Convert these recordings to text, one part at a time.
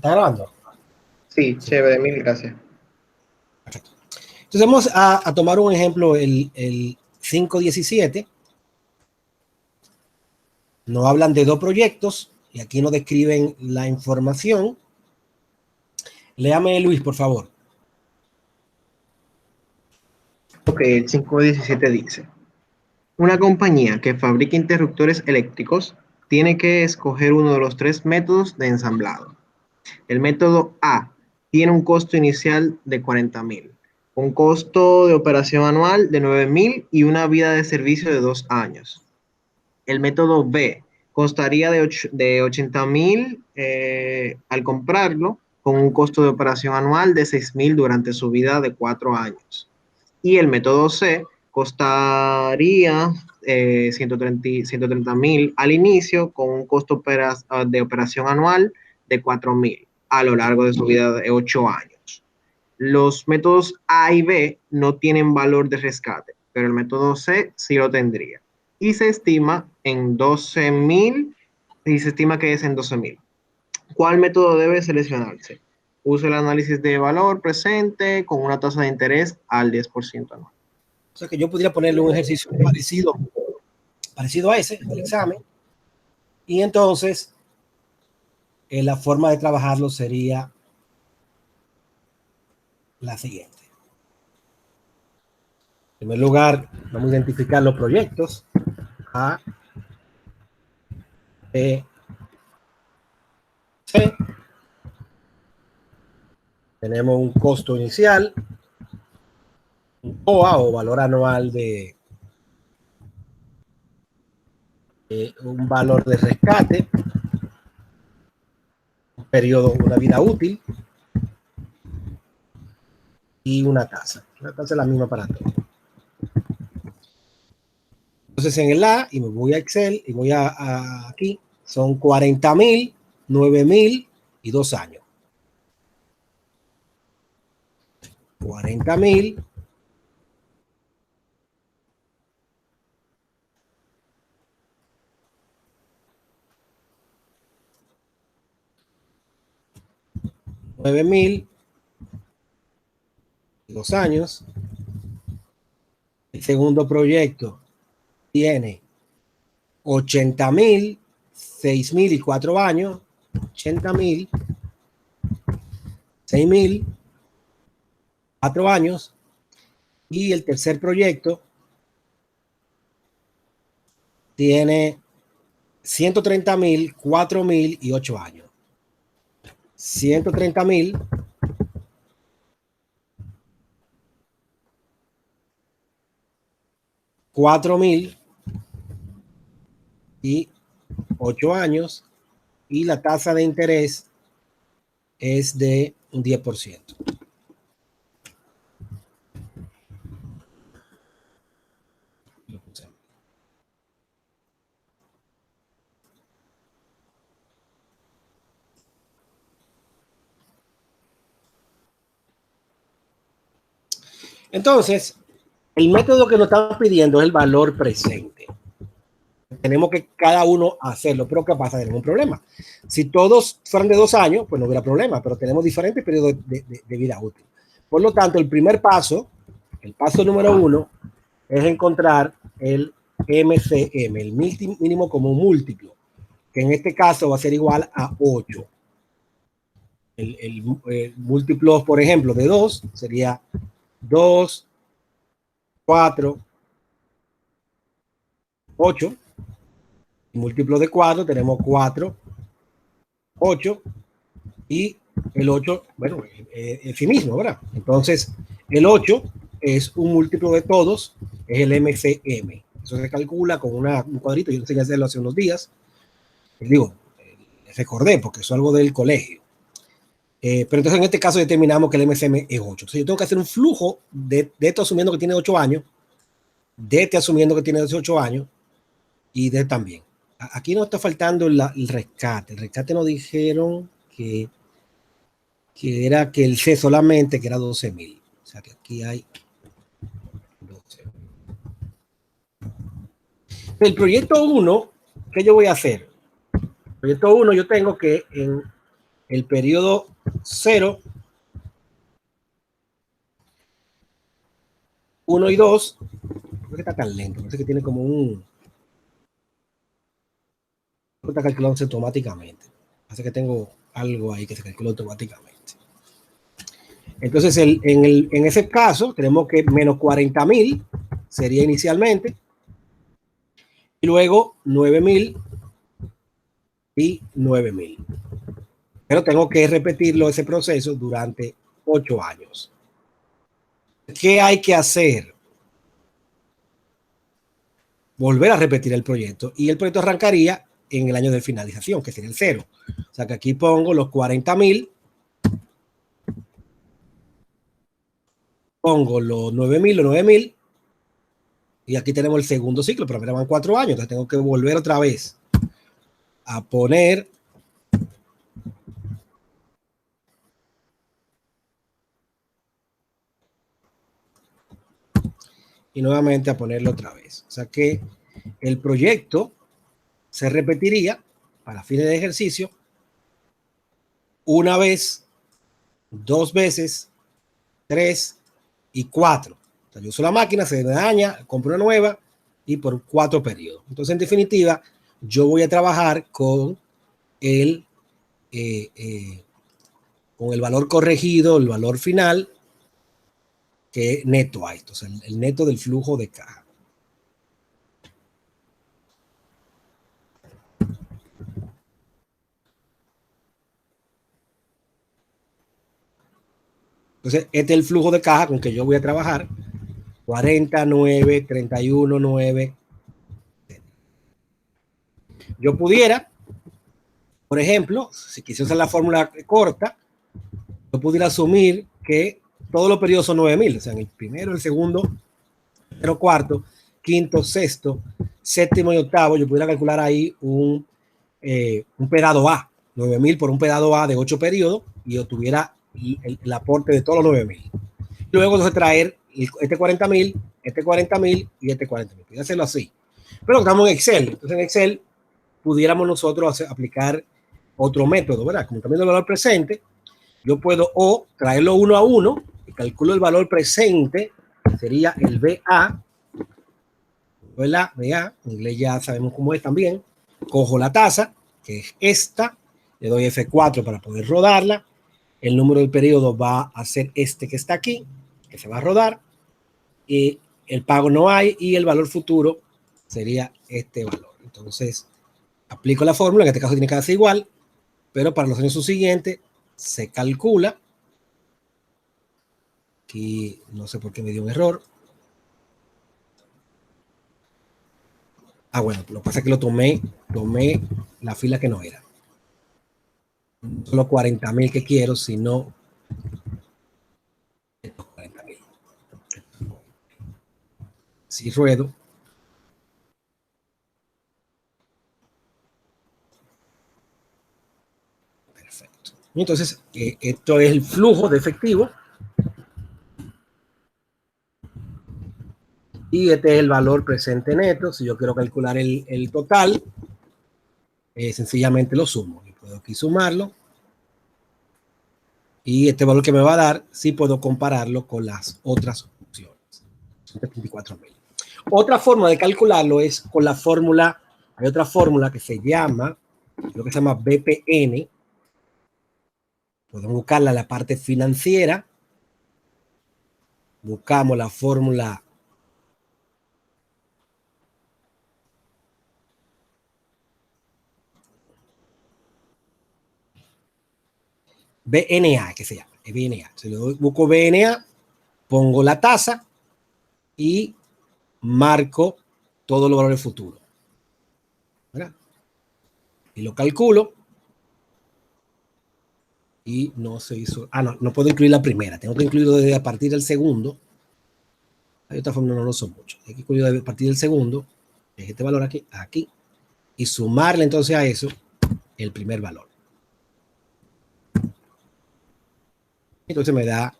¿Está grabando? Sí, chévere, mil gracias. Perfecto. Entonces vamos a tomar un ejemplo, el 5.17. Nos hablan de dos proyectos y aquí nos describen la información. Léame, Luis, por favor. Ok, el 517 dice, una compañía que fabrica interruptores eléctricos tiene que escoger uno de los tres métodos de ensamblado. El método A tiene un costo inicial de 40,000, un costo de operación anual de 9,000 y una vida de servicio de 2 años. El método B costaría de 80,000 al comprarlo, con un costo de operación anual de 6,000 durante su vida de 4 años. Y el método C costaría 130,000 al inicio, con un costo de operación anual de 4,000 a lo largo de su vida de 8 años. Los métodos A y B no tienen valor de rescate, pero el método C sí lo tendría. Y se estima en 12,000, y se estima que es en 12,000. ¿Cuál método debe seleccionarse? Usa el análisis de valor presente con una tasa de interés al 10% anual. O sea que yo podría ponerle un ejercicio parecido a ese del examen. Y entonces la forma de trabajarlo sería la siguiente. En primer lugar, vamos a identificar los proyectos A, B, C. Tenemos un costo inicial, un OA o valor anual de un valor de rescate, un periodo, una vida útil y una tasa. La tasa es la misma para todos. Entonces en el A, y me voy a Excel y voy a aquí, son 40,000, 9,000 y 2 años. 40,000, $9,000, 2 años. El segundo proyecto tiene 80,000, 6,000 y 4 años. 80,000, 6,000, 4 años. Y el tercer proyecto tiene 130,000, 4,000 y 8 años. 130,000, 4,000 y 8 años, y la tasa de interés es de un 10%. Entonces, el método que nos están pidiendo es el valor presente. Tenemos que cada uno hacerlo, pero ¿qué pasa? Tenemos un problema. Si todos fueran de 2 años, pues no hubiera problema, pero tenemos diferentes periodos de vida útil. Por lo tanto, el primer paso, el paso número 1, es encontrar el MCM, el mínimo común múltiplo, que en este caso va a ser igual a 8. El múltiplo, por ejemplo, de 2 sería 2, 4, 8. Múltiplo de 4 tenemos 4, 8 y el 8, bueno, es sí mismo, ¿verdad? Entonces, el 8 es un múltiplo de todos, es el MCM. Eso se calcula con un cuadrito, yo enseñé a hacerlo hace unos días. Les digo, recordé porque eso es algo del colegio. Pero entonces en este caso determinamos que el MCM es 8. Entonces yo tengo que hacer un flujo de esto asumiendo que tiene 8 años, de este asumiendo que tiene 18 años y de también. Aquí nos está faltando el rescate. El rescate nos dijeron que era que el C solamente, que era 12,000. O sea que aquí hay 12,000. El proyecto 1, ¿qué yo voy a hacer? El proyecto 1 yo tengo que en el periodo 0, 1 y 2, ¿por qué está tan lento? Parece que tiene como un... Está calculándose automáticamente. Parece que tengo algo ahí que se calcula automáticamente. Entonces, en ese caso, tenemos que menos 40.000 sería inicialmente, y luego 9.000 y 9.000. Pero tengo que repetirlo ese proceso durante 8 años. ¿Qué hay que hacer? Volver a repetir el proyecto, y el proyecto arrancaría en el año de finalización, que sería el 0. O sea que aquí pongo los 40.000, pongo los 9.000, y aquí tenemos el segundo ciclo, pero me van 4 años, entonces tengo que volver otra vez a poner y nuevamente a ponerlo otra vez. O sea que el proyecto se repetiría para fines de ejercicio una vez, 2 veces, 3 y 4. O sea, yo uso la máquina, se me daña, compro una nueva y por 4 periodos. Entonces, en definitiva, yo voy a trabajar el, eh, eh, con el valor corregido, el valor final, que es neto a esto, o sea, el neto del flujo de caja. Entonces, este es el flujo de caja con que yo voy a trabajar. 40, 9, 31, 9. Yo pudiera, por ejemplo, si quisiera usar la fórmula corta, yo pudiera asumir que todos los periodos son 9.000, o sea, en el primero, el segundo, tercero, cuarto, quinto, sexto, séptimo y octavo, yo pudiera calcular ahí un pedado A, 9.000 por un pedado A de 8 periodos, y yo tuviera el aporte de todos los 9.000. Luego entonces traer este 40.000, este 40.000 y este 40.000. Pudiera hacerlo así. Pero estamos en Excel. Entonces en Excel pudiéramos nosotros aplicar otro método, ¿verdad? Como también el valor presente, yo puedo o traerlo uno a uno y calculo el valor presente, sería el BA, ¿verdad? BA, en inglés ya sabemos cómo es también. Cojo la tasa, que es esta, le doy F4 para poder rodarla. El número del periodo va a ser este que está aquí, que se va a rodar, y el pago no hay, y el valor futuro sería este valor. Entonces, aplico la fórmula, en este caso tiene que darse igual, pero para los años subsiguientes se calcula. Aquí no sé por qué me dio un error. Bueno, lo que pasa es que tomé la fila que no era. No solo 40.000 que quiero, sino estos 40.000. Si ruedo, perfecto. Entonces, esto es el flujo de efectivo. Y este es el valor presente neto. Si yo quiero calcular el total, sencillamente lo sumo. Y puedo aquí sumarlo. Y este valor que me va a dar, sí puedo compararlo con las otras opciones. 74.000. Otra forma de calcularlo es con la fórmula. Hay otra fórmula que se llama, lo que se llama BPN. Podemos buscarla en la parte financiera. Buscamos la fórmula BNA, que se llama, BNA. Si le busco BNA, pongo la tasa y marco todos los valores futuros. ¿Verdad? Y lo calculo. Y no se hizo. No puedo incluir la primera. Tengo que incluirlo desde a partir del segundo. Hay otra forma, no lo son mucho. Hay que incluirlo a partir del segundo. Este valor aquí. Y sumarle entonces a eso el primer valor. Entonces me da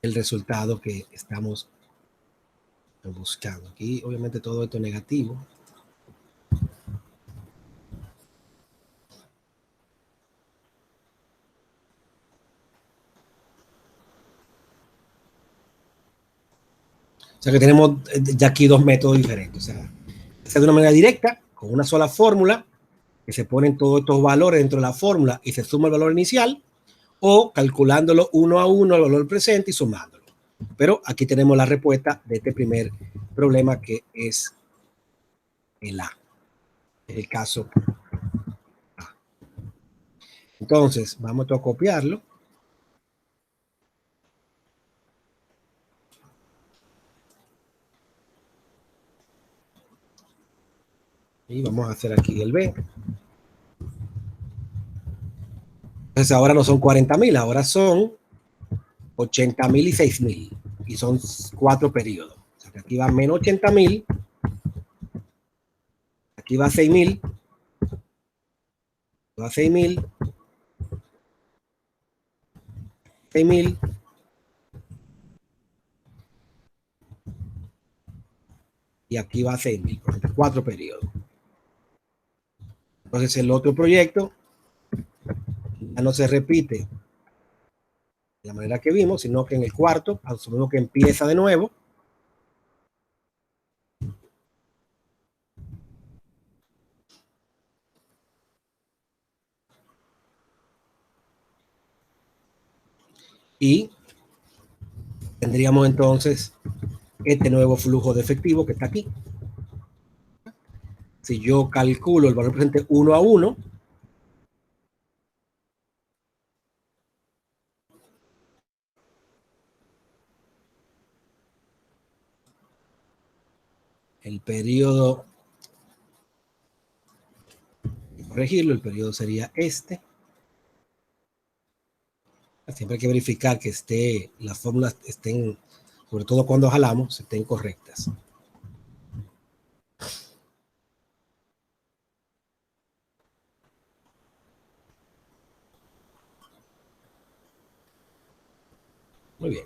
el resultado que estamos buscando. Aquí obviamente todo esto es negativo. O sea que tenemos ya aquí dos métodos diferentes. O sea, de una manera directa, con una sola fórmula, que se ponen todos estos valores dentro de la fórmula y se suma el valor inicial, o calculándolo uno a uno el valor presente y sumándolo. Pero aquí tenemos la respuesta de este primer problema, que es el A, el caso A. Entonces, vamos a copiarlo. Y vamos a hacer aquí el B. Entonces ahora no son 40.000, ahora son 80.000 y 6.000. Y son 4 periodos. O sea que aquí va menos 80.000. Aquí va 6.000. Va 6.000. 6.000. Y aquí va 6.000. 4 periodos. Entonces el otro proyecto ya no se repite de la manera que vimos, sino que en el cuarto asumimos que empieza de nuevo. Y tendríamos entonces este nuevo flujo de efectivo que está aquí. Si yo calculo el valor presente 1 a 1, el periodo, corregirlo, el periodo sería este. Siempre hay que verificar que las fórmulas estén, sobre todo cuando jalamos, estén correctas. Muy bien.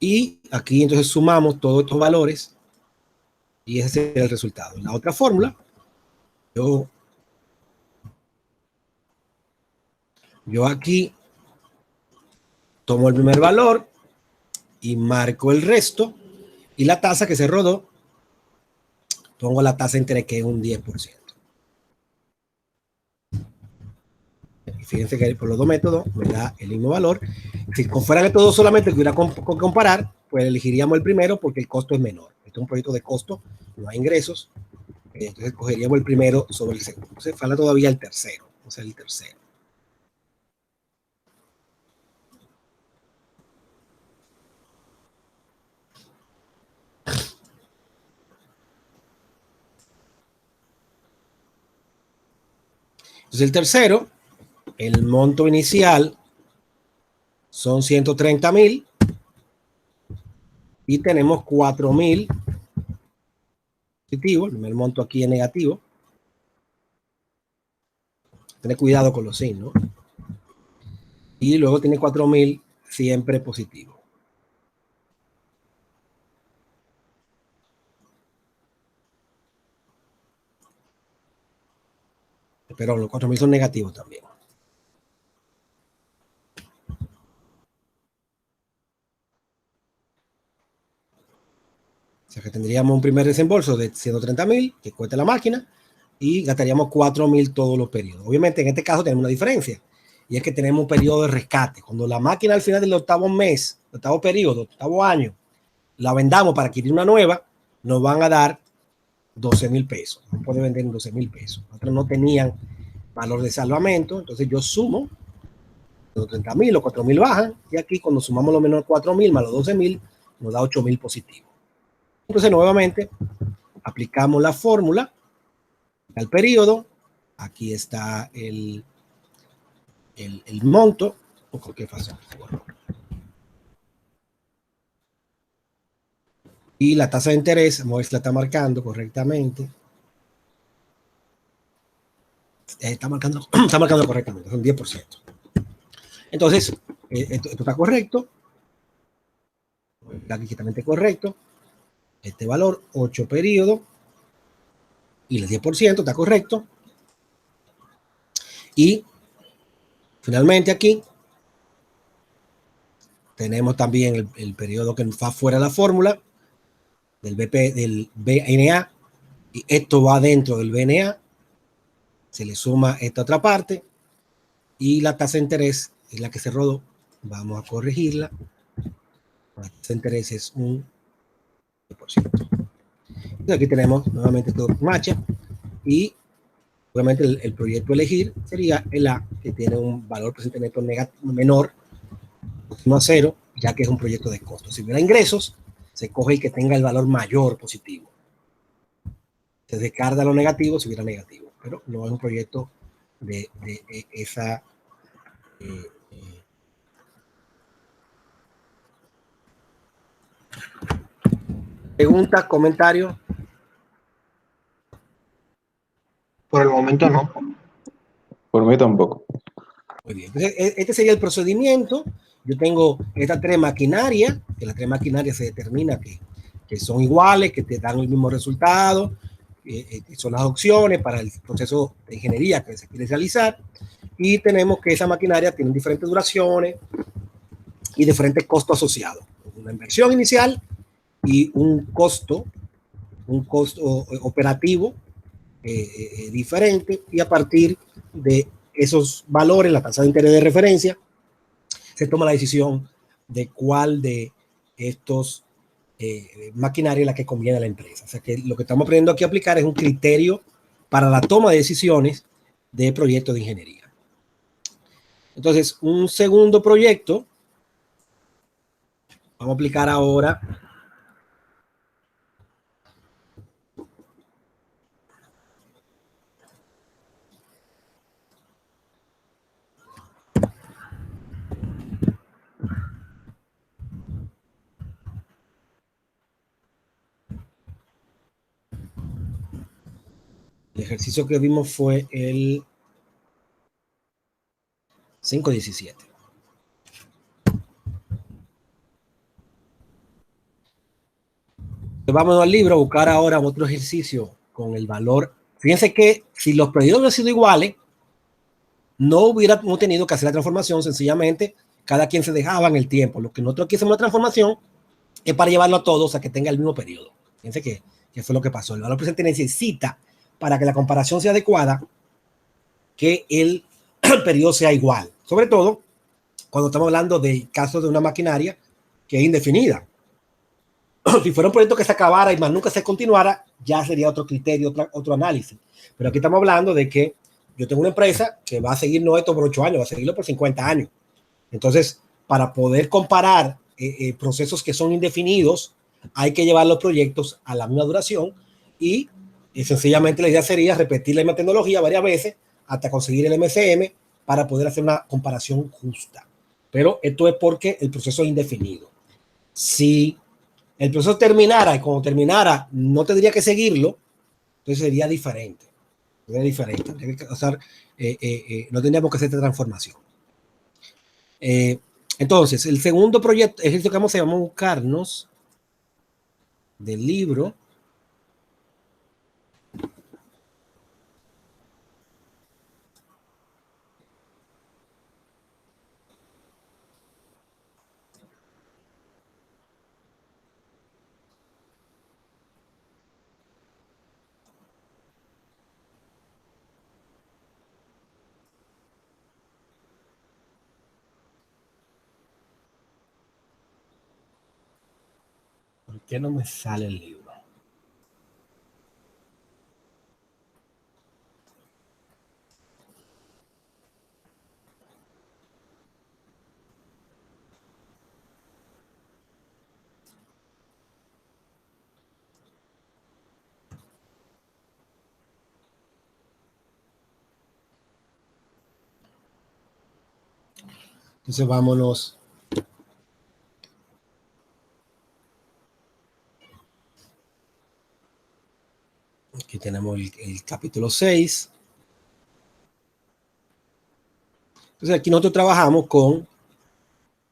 Y aquí entonces sumamos todos estos valores y ese es el resultado. En la otra fórmula, yo aquí tomo el primer valor y marco el resto, y la tasa que se rodó, pongo la tasa entre que es un 10%. Y fíjense que por los dos métodos me da el mismo valor. Si fueran estos dos solamente que hubiera con comparar, pues elegiríamos el primero porque el costo es menor. Este es un proyecto de costo, no hay ingresos. Entonces cogeríamos el primero sobre el segundo. Entonces falta todavía el tercero. Vamos a hacer el tercero. Entonces el tercero, el monto inicial son 130.000 y tenemos 4.000 positivo. El primer monto aquí es negativo. Tener cuidado con los signos. Y luego tiene 4.000 siempre positivo. Pero los 4.000 son negativos también. O sea que tendríamos un primer desembolso de 130.000 que cuesta la máquina y gastaríamos 4.000 todos los periodos. Obviamente en este caso tenemos una diferencia y es que tenemos un periodo de rescate. Cuando la máquina al final del octavo mes, octavo periodo, octavo año, la vendamos para adquirir una nueva, nos van a dar 12.000 pesos. No puede vender en 12.000 pesos. Otros no tenían valor de salvamento, entonces yo sumo los 30.000, los 4.000 bajan y aquí cuando sumamos lo menos 4.000 más los 12.000 nos da 8.000 positivos. Entonces nuevamente aplicamos la fórmula al periodo. Aquí está el monto. ¿Qué pasa? Y la tasa de interés, vamos a ver si la está marcando correctamente. Está marcando correctamente, son 10%. Entonces, esto está correcto. Está completamente correcto. Este valor, 8 periodos. Y el 10% está correcto. Y finalmente aquí Tenemos también el periodo que va fuera de la fórmula del BNA, y esto va dentro del BNA, se le suma esta otra parte, y la tasa de interés es la que se rodó. Vamos a corregirla. La tasa de interés es un 10%. Entonces aquí tenemos nuevamente todo marcha, y obviamente el proyecto a elegir sería el A, que tiene un valor presente neto menor, próximo a cero, ya que es un proyecto de costo. Si hubiera ingresos, se coge el que tenga el valor mayor positivo. Se descarta lo negativo si hubiera negativo, pero no es un proyecto de esa preguntas, comentarios. Por el momento no. Por mí tampoco. Muy bien. Entonces, este sería el procedimiento. Yo tengo estas tres maquinarias, que las tres maquinarias se determina que son iguales, que te dan el mismo resultado, que son las opciones para el proceso de ingeniería que se quiere realizar. Y tenemos que esa maquinaria tiene diferentes duraciones y diferentes costos asociados. Una inversión inicial y un costo operativo diferente, y a partir de esos valores, la tasa de interés de referencia, se toma la decisión de cuál de estos maquinarias es la que conviene a la empresa. O sea que lo que estamos aprendiendo aquí a aplicar es un criterio para la toma de decisiones de proyectos de ingeniería. Entonces, un segundo proyecto, vamos a aplicar ahora el ejercicio que vimos fue el 5.17. Vamos al libro a buscar ahora otro ejercicio con el valor. Fíjense que si los periodos hubieran sido iguales, no hubiéramos tenido que hacer la transformación, sencillamente cada quien se dejaba en el tiempo. Lo que nosotros aquí hacemos la transformación es para llevarlo a todos a que tenga el mismo periodo. Fíjense que fue lo que pasó. El valor presente necesita, para que la comparación sea adecuada, que el periodo sea igual. Sobre todo cuando estamos hablando de casos de una maquinaria que es indefinida. Si fuera un proyecto que se acabara y más nunca se continuara, ya sería otro criterio, otro análisis. Pero aquí estamos hablando de que yo tengo una empresa que va a seguir no esto por 8 años, va a seguirlo por 50 años. Entonces, para poder comparar procesos que son indefinidos, hay que llevar los proyectos a la misma duración, y sencillamente la idea sería repetir la misma tecnología varias veces hasta conseguir el MCM para poder hacer una comparación justa. Pero esto es porque el proceso es indefinido. Si el proceso terminara y cuando terminara no tendría que seguirlo, entonces sería diferente. Sería diferente. O sea, no tendríamos que hacer esta transformación. Entonces, el segundo proyecto, ejercicio que vamos a buscarnos del libro. ¿Por qué no me sale el libro? Entonces vámonos. Aquí tenemos el capítulo 6. Entonces aquí nosotros trabajamos con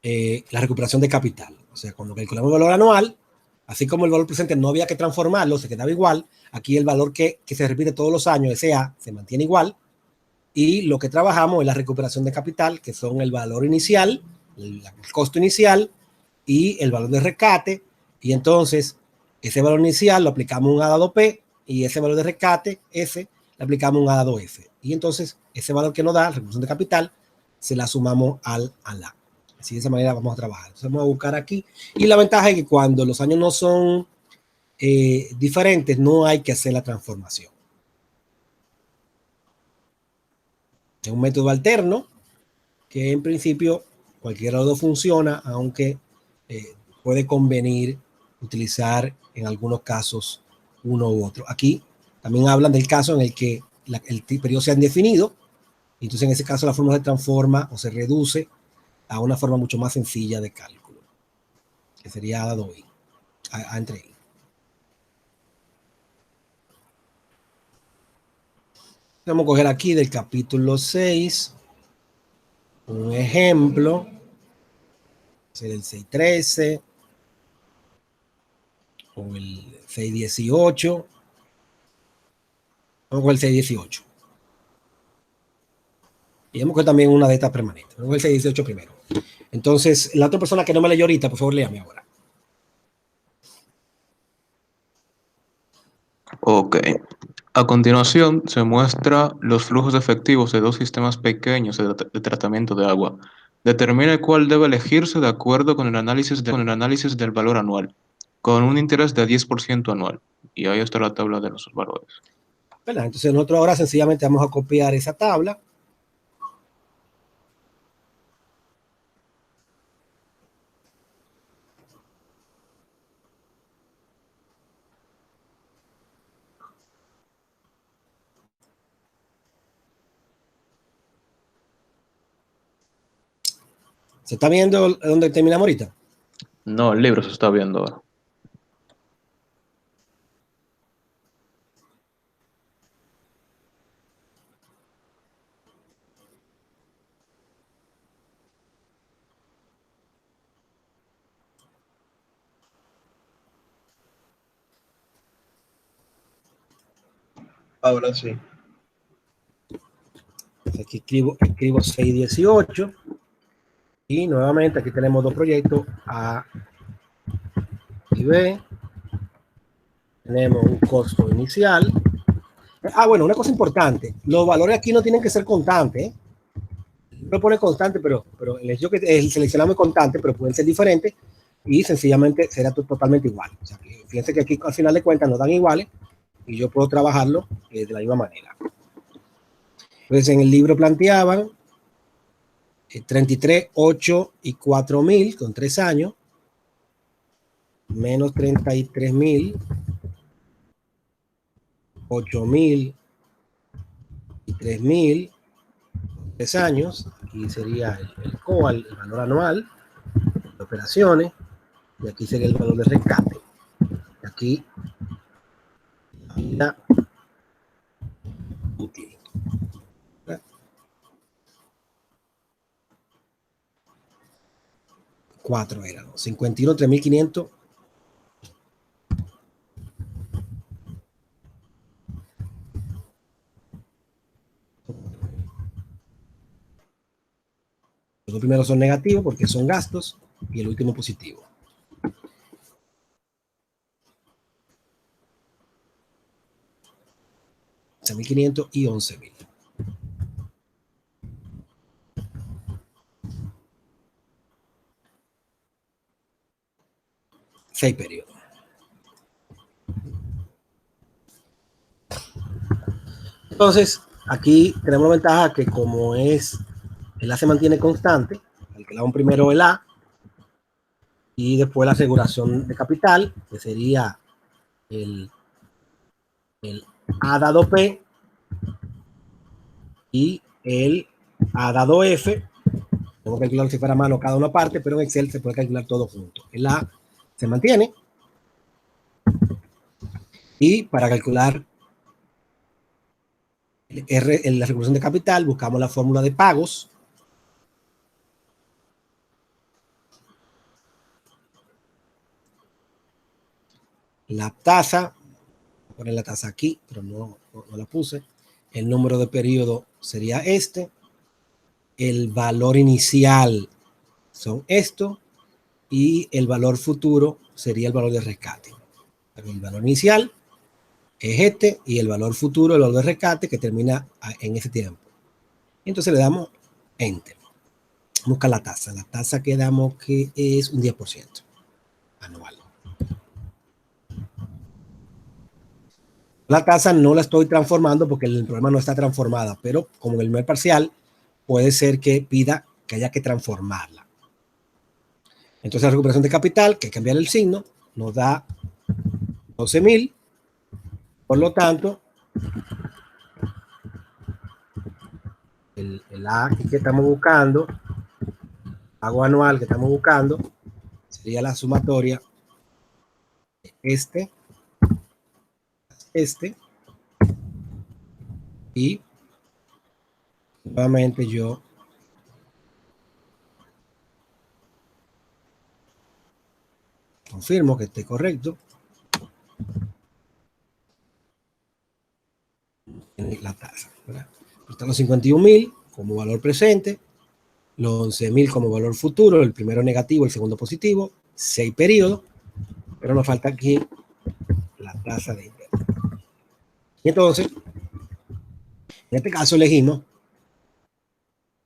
la recuperación de capital. O sea, cuando calculamos el valor anual, así como el valor presente no había que transformarlo, se quedaba igual. Aquí el valor que se repite todos los años, ese A, se mantiene igual. Y lo que trabajamos es la recuperación de capital, que son el valor inicial, el costo inicial, y el valor de rescate, y entonces ese valor inicial lo aplicamos un A dado P, y ese valor de rescate, F, le aplicamos un A dado F. Y entonces ese valor que nos da, la reproducción de capital, se la sumamos al A. Así de esa manera vamos a trabajar. Entonces vamos a buscar aquí. Y la ventaja es que cuando los años no son diferentes, no hay que hacer la transformación. Es un método alterno que en principio cualquiera de los dos funciona, aunque puede convenir utilizar en algunos casos uno u otro. Aquí también hablan del caso en el que el periodo sea indefinido, y entonces en ese caso la fórmula se transforma o se reduce a una forma mucho más sencilla de cálculo, que sería A dado I, A entre I. Vamos a coger aquí del capítulo 6 un ejemplo, ser el 613 o el 618. Vamos con el 618. Y vamos a coger también una de estas permanentes. Vamos con el 618 primero. Entonces, la otra persona que no me leyó ahorita, por favor, léame ahora. Ok. A continuación, se muestra los flujos efectivos de dos sistemas pequeños de tratamiento de agua. Determine cuál debe elegirse de acuerdo con el análisis del valor anual, con un interés de 10% anual. Y ahí está la tabla de los valores. ¿Verdad? Entonces, nosotros ahora sencillamente vamos a copiar esa tabla. ¿Se está viendo dónde terminamos ahorita? No, el libro se está viendo ahora. Ahora sí. Aquí escribo 618. Y nuevamente aquí tenemos dos proyectos, A y B. Tenemos un costo inicial. Bueno, una cosa importante. Los valores aquí no tienen que ser constantes, ¿eh? No pone constante, pero el hecho que seleccionamos es constante, pero pueden ser diferentes y sencillamente será totalmente igual. O sea, que fíjense que aquí al final de cuentas nos dan iguales y yo puedo trabajarlo de la misma manera. Entonces en el libro planteaban 33, 8 y 4.000 con 3 años, menos 33.000, 8.000 y 3.000, 3 años. Aquí sería el COA, el valor anual de operaciones, y aquí sería el valor de rescate. Aquí la vida útil. 4 eran 51, 3.500. Los dos primeros son negativos porque son gastos y el último positivo. $6.500 y 11.000. Seis periodos. Entonces, aquí tenemos la ventaja que como el A se mantiene constante, calculamos primero el A y después la aseguración de capital, que sería el A dado P y el A dado F. Tengo que calcular si fuera a mano cada una parte, pero en Excel se puede calcular todo junto. El A se mantiene y para calcular la recuperación de capital buscamos la fórmula de pagos. La tasa, voy a poner la tasa aquí, pero no la puse. El número de periodo sería este. El valor inicial son estos. y el valor futuro sería el valor de rescate. El valor inicial es este y el valor futuro, el valor de rescate que termina en ese tiempo. Entonces le damos Enter. Busca la tasa. La tasa que damos que es un 10% anual. La tasa no la estoy transformando porque el programa no está transformada, pero como en el nivel parcial, puede ser que pida que haya que transformarla. Entonces la recuperación de capital, que cambiar el signo, nos da 12,000. Por lo tanto, el A que estamos buscando, pago anual que estamos buscando, sería la sumatoria de este y nuevamente yo confirmo que esté correcto. La tasa, ¿verdad? Están los 51,000 como valor presente, los 11,000 como valor futuro, el primero negativo, el segundo positivo, 6 periodos, pero nos falta aquí la tasa de interés. Y entonces, en este caso elegimos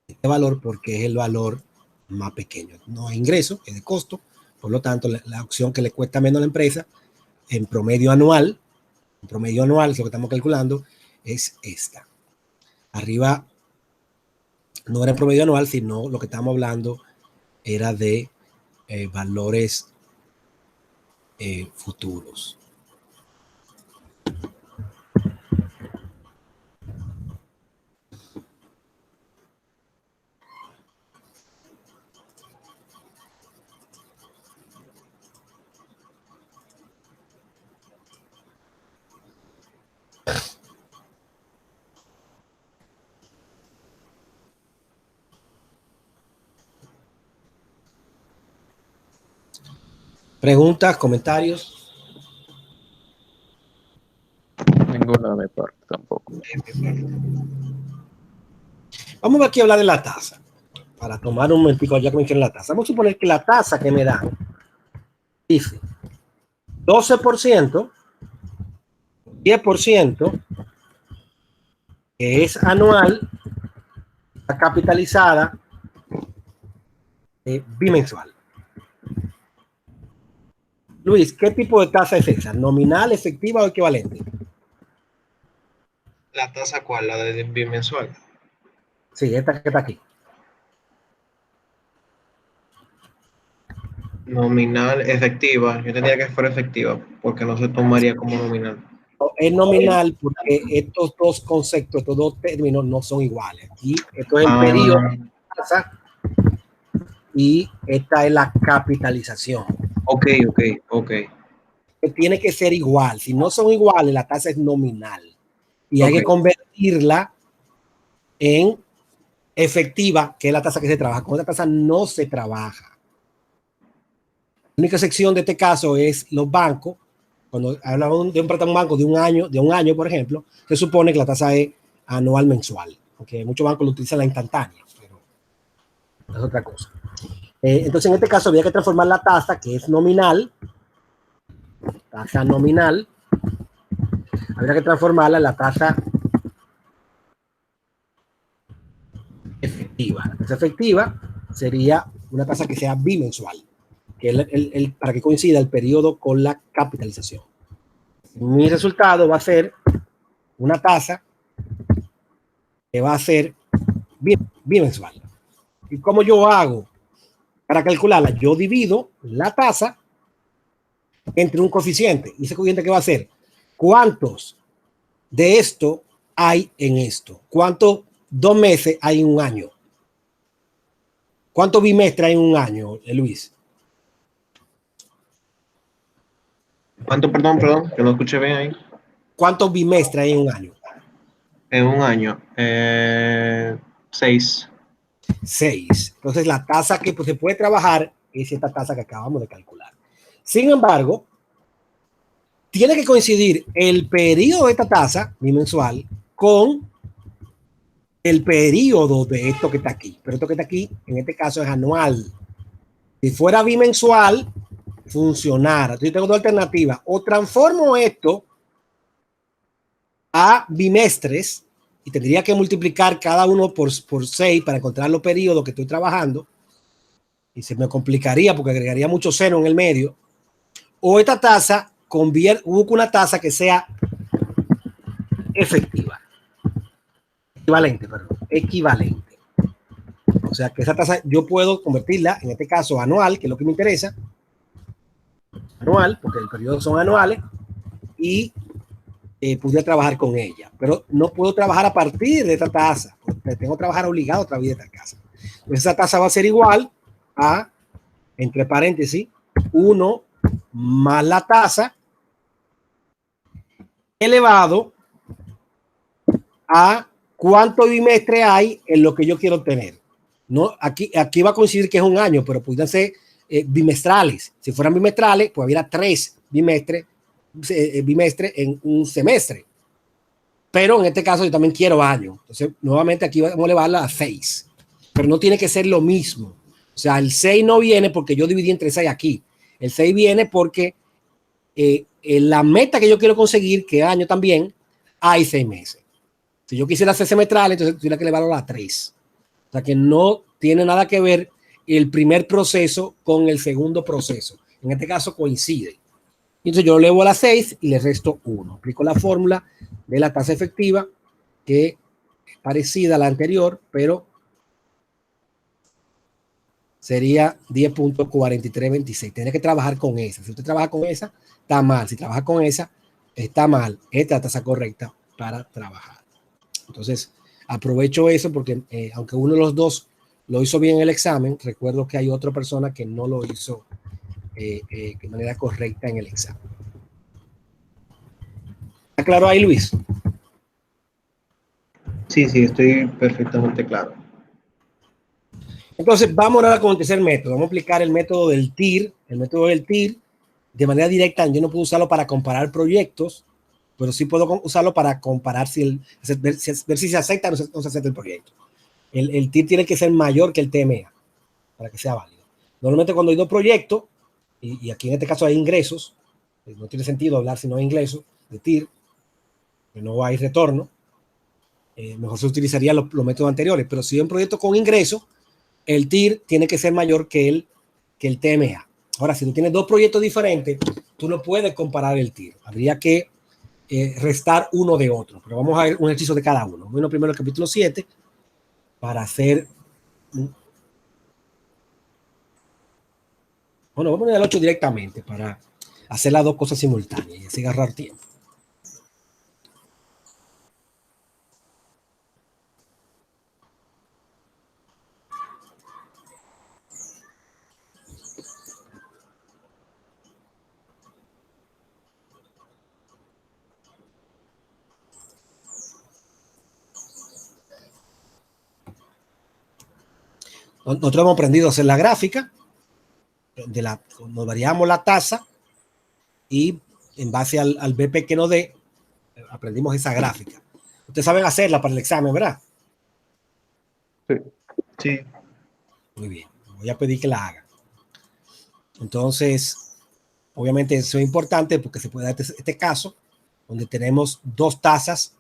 este valor porque es el valor más pequeño. No hay ingreso, es de costo, por lo tanto, la opción que le cuesta menos a la empresa en promedio anual, es lo que estamos calculando, es esta. Arriba no era en promedio anual, sino lo que estamos hablando era de valores futuros. ¿Preguntas, comentarios? Ninguna de mi parte tampoco. Vamos aquí a hablar de la tasa. Para tomar un momentico ya que me dijeron la tasa. Vamos a suponer que la tasa que me dan dice 12%, 10%, que es anual, está capitalizada bimensual. Luis, ¿qué tipo de tasa es esa? ¿Nominal, efectiva o equivalente? ¿La tasa cuál? ¿La de bimensual? Sí, esta que está aquí. Nominal, efectiva. Yo tendría que fuera efectiva porque no se tomaría como nominal. Es nominal porque estos dos conceptos, estos dos términos no son iguales. Aquí esto es el periodo de tasa y esta es la capitalización. Ok. Tiene que ser igual. Si no son iguales, la tasa es nominal. Y hay que convertirla en efectiva, que es la tasa que se trabaja. Con esta tasa no se trabaja. La única excepción de este caso es los bancos. Cuando hablamos de un préstamo banco de un año, por ejemplo, se supone que la tasa es anual mensual. Porque muchos bancos lo utilizan la instantánea, pero es otra cosa. Entonces, en este caso, había que transformar la tasa, que es nominal, tasa nominal, habría que transformarla en la tasa efectiva. La tasa efectiva sería una tasa que sea bimensual, que es para que coincida el periodo con la capitalización. Mi resultado va a ser una tasa que va a ser bimensual. ¿Y cómo yo hago para calcularla? Yo divido la tasa entre un coeficiente. ¿Y ese coeficiente qué va a ser? ¿Cuántos de esto hay en esto? ¿Cuántos 2 meses hay en un año? ¿Cuántos bimestres hay en un año, Luis? ¿Cuánto, perdón, que no escuché bien ahí? ¿Cuántos bimestres hay en un año? En un año, 6. 6. Entonces la tasa que se puede trabajar es esta tasa que acabamos de calcular. Sin embargo, tiene que coincidir el periodo de esta tasa bimensual con el periodo de esto que está aquí. Pero esto que está aquí, en este caso, es anual. Si fuera bimensual, funcionara. Entonces yo tengo dos alternativas. O transformo esto a bimestres y tendría que multiplicar cada uno por 6 para encontrar los periodos que estoy trabajando. Y se me complicaría porque agregaría mucho cero en el medio. O esta tasa, busco una tasa que sea efectiva. Equivalente. O sea que esa tasa yo puedo convertirla, en este caso anual, que es lo que me interesa. Anual, porque el periodo son anuales. Y pudiera trabajar con ella. Pero no puedo trabajar a partir de esta tasa. Porque tengo que trabajar obligado a través de esta tasa. Entonces esa tasa va a ser igual a, entre paréntesis, 1 más la tasa elevado a cuánto bimestre hay en lo que yo quiero obtener. No, aquí va a coincidir que es un año, pero pudieran ser bimestrales. Si fueran bimestrales, pues hubiera 3 bimestres en un semestre. Pero en este caso yo también quiero años. Entonces, nuevamente aquí vamos a elevarla a 6. Pero no tiene que ser lo mismo. O sea, el 6 no viene porque yo dividí entre 6 aquí. El 6 viene porque la meta que yo quiero conseguir, que año también, hay 6 meses. Si yo quisiera hacer semestral, entonces tendría que elevarlo a 3. O sea que no tiene nada que ver el primer proceso con el segundo proceso. En este caso coincide. Entonces yo lo elevo a la 6 y le resto 1. Aplico la fórmula de la tasa efectiva, que es parecida a la anterior, pero sería 10.4326. Tiene que trabajar con esa. Si usted trabaja con esa, está mal. Si trabaja con esa, está mal. Esta es la tasa correcta para trabajar. Entonces, aprovecho eso porque aunque uno de los dos lo hizo bien en el examen, recuerdo que hay otra persona que no lo hizo de manera correcta en el examen. ¿Está claro ahí, Luis? Sí, estoy perfectamente claro. Entonces, vamos ahora con el tercer método. Vamos a aplicar el método del TIR. El método del TIR, de manera directa, yo no puedo usarlo para comparar proyectos, pero sí puedo usarlo para comparar ver si se acepta o no se acepta el proyecto. El TIR tiene que ser mayor que el TMA para que sea válido. Normalmente cuando hay dos proyectos, y aquí en este caso hay ingresos, no tiene sentido hablar si no hay ingresos de TIR, que no hay retorno, mejor se utilizarían los métodos anteriores, pero si hay un proyecto con ingresos, el TIR tiene que ser mayor que el TMA. Ahora, si tú tienes dos proyectos diferentes, tú no puedes comparar el TIR. Habría que restar uno de otro. Pero vamos a ver un ejercicio de cada uno. Bueno, primero el capítulo 7 para hacer... Bueno, vamos a poner el 8 directamente para hacer las dos cosas simultáneas y así agarrar tiempo. Nosotros hemos aprendido a hacer la gráfica, nos variamos la tasa y en base al BP que nos dé, aprendimos esa gráfica. Ustedes saben hacerla para el examen, ¿verdad? Sí. Muy bien, voy a pedir que la hagan. Entonces, obviamente eso es importante porque se puede dar este caso donde tenemos dos tasas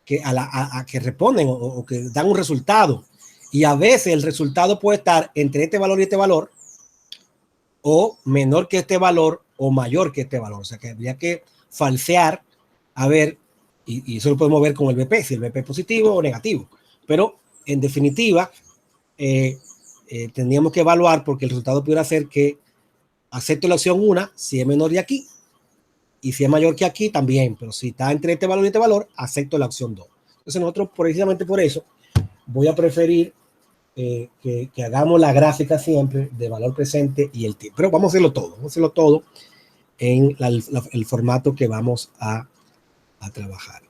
que responden o que dan un resultado. Y a veces el resultado puede estar entre este valor y este valor, o menor que este valor, o mayor que este valor. O sea que habría que falsear, a ver, y eso lo podemos ver con el BP, si el BP es positivo o negativo. Pero en definitiva, tendríamos que evaluar porque el resultado pudiera ser que acepto la opción 1 si es menor de aquí, y si es mayor que aquí también, pero si está entre este valor y este valor, acepto la opción 2. Entonces nosotros precisamente por eso voy a preferir que hagamos la gráfica siempre de valor presente y el TIR. Pero vamos a hacerlo todo en el formato que vamos a trabajar.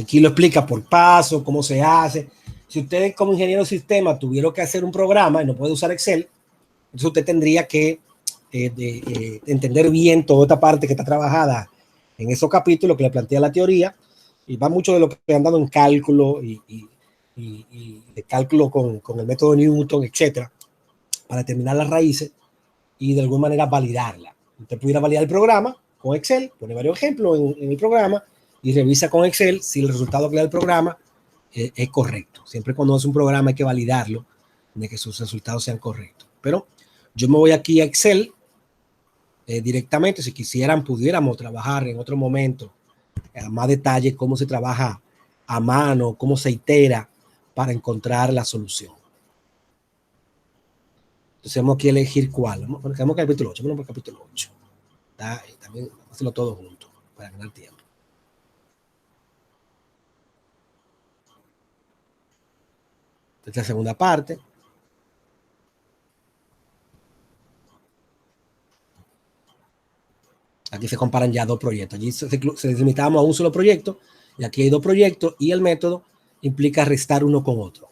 Aquí lo explica por paso, cómo se hace. Si ustedes como ingeniero de sistema tuvieron que hacer un programa y no puede usar Excel, entonces usted tendría que entender bien toda esta parte que está trabajada en esos capítulos que le plantea la teoría, y va mucho de lo que han dado en cálculo y y de cálculo con el método Newton, etcétera, para determinar las raíces y de alguna manera validarla. Usted pudiera validar el programa con Excel, pone varios ejemplos en el programa y revisa con Excel si el resultado que le da el programa es correcto. Siempre cuando es un programa hay que validarlo de que sus resultados sean correctos. Pero yo me voy aquí a Excel directamente. Si quisieran, pudiéramos trabajar en otro momento a más detalle cómo se trabaja a mano, cómo se itera para encontrar la solución. Entonces tenemos que elegir cuál. Tenemos capítulo 8. Vamos por capítulo 8. También hacerlo todo junto para ganar tiempo. Esta es la segunda parte. Aquí se comparan ya dos proyectos. Allí se limitábamos a un solo proyecto y aquí hay dos proyectos y el método implica restar uno con otro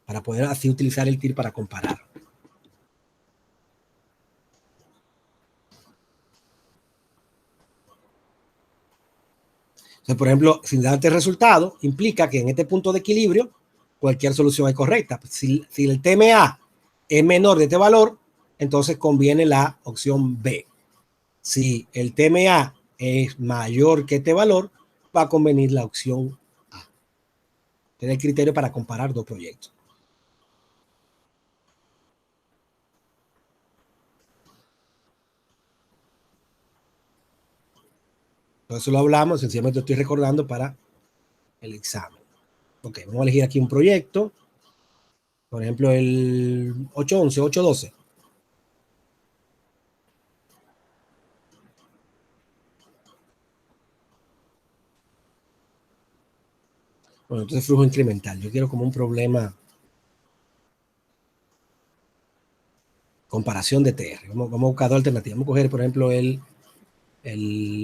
para poder así utilizar el TIR para comparar. Entonces, por ejemplo, sin darte resultado, implica que en este punto de equilibrio cualquier solución es correcta. Si el TMA es menor de este valor, entonces conviene la opción B. Si el TMA es mayor que este valor, va a convenir la opción A. Este es el criterio para comparar dos proyectos. Todo eso lo hablamos, sencillamente estoy recordando para el examen. Ok, vamos a elegir aquí un proyecto. Por ejemplo, el 811, 812. Bueno, entonces flujo incremental. Yo quiero como un problema comparación de TR. Vamos a buscar dos alternativas. Vamos a coger, por ejemplo, el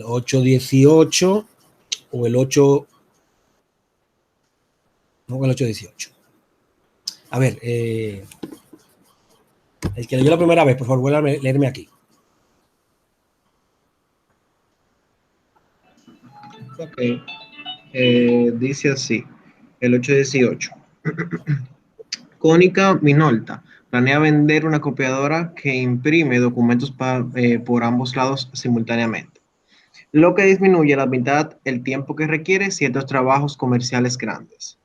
818 o el 8... No, el 818. A ver, el que leyó la primera vez, por favor, vuelva a leerme aquí. Ok. Dice así, el 818. Cónica Minolta planea vender una copiadora que imprime documentos por ambos lados simultáneamente, lo que disminuye a la mitad el tiempo que requiere ciertos trabajos comerciales grandes.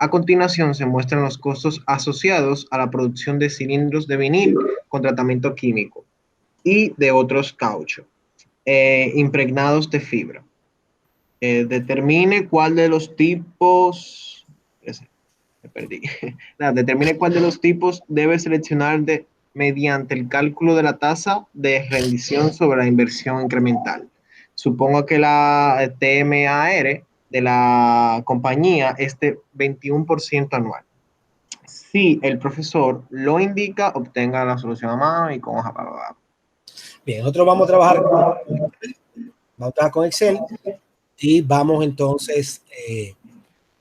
A continuación se muestran los costos asociados a la producción de cilindros de vinil con tratamiento químico y de otros caucho impregnados de fibra. Determine cuál de los tipos, me perdí. Determine cuál de los tipos debe seleccionar mediante el cálculo de la tasa de rendición sobre la inversión incremental. Supongo que la TMAR de la compañía es de 21% anual. Si el profesor lo indica, obtenga la solución a mano y con hoja para abajo. Bien, nosotros vamos a trabajar con Excel y vamos entonces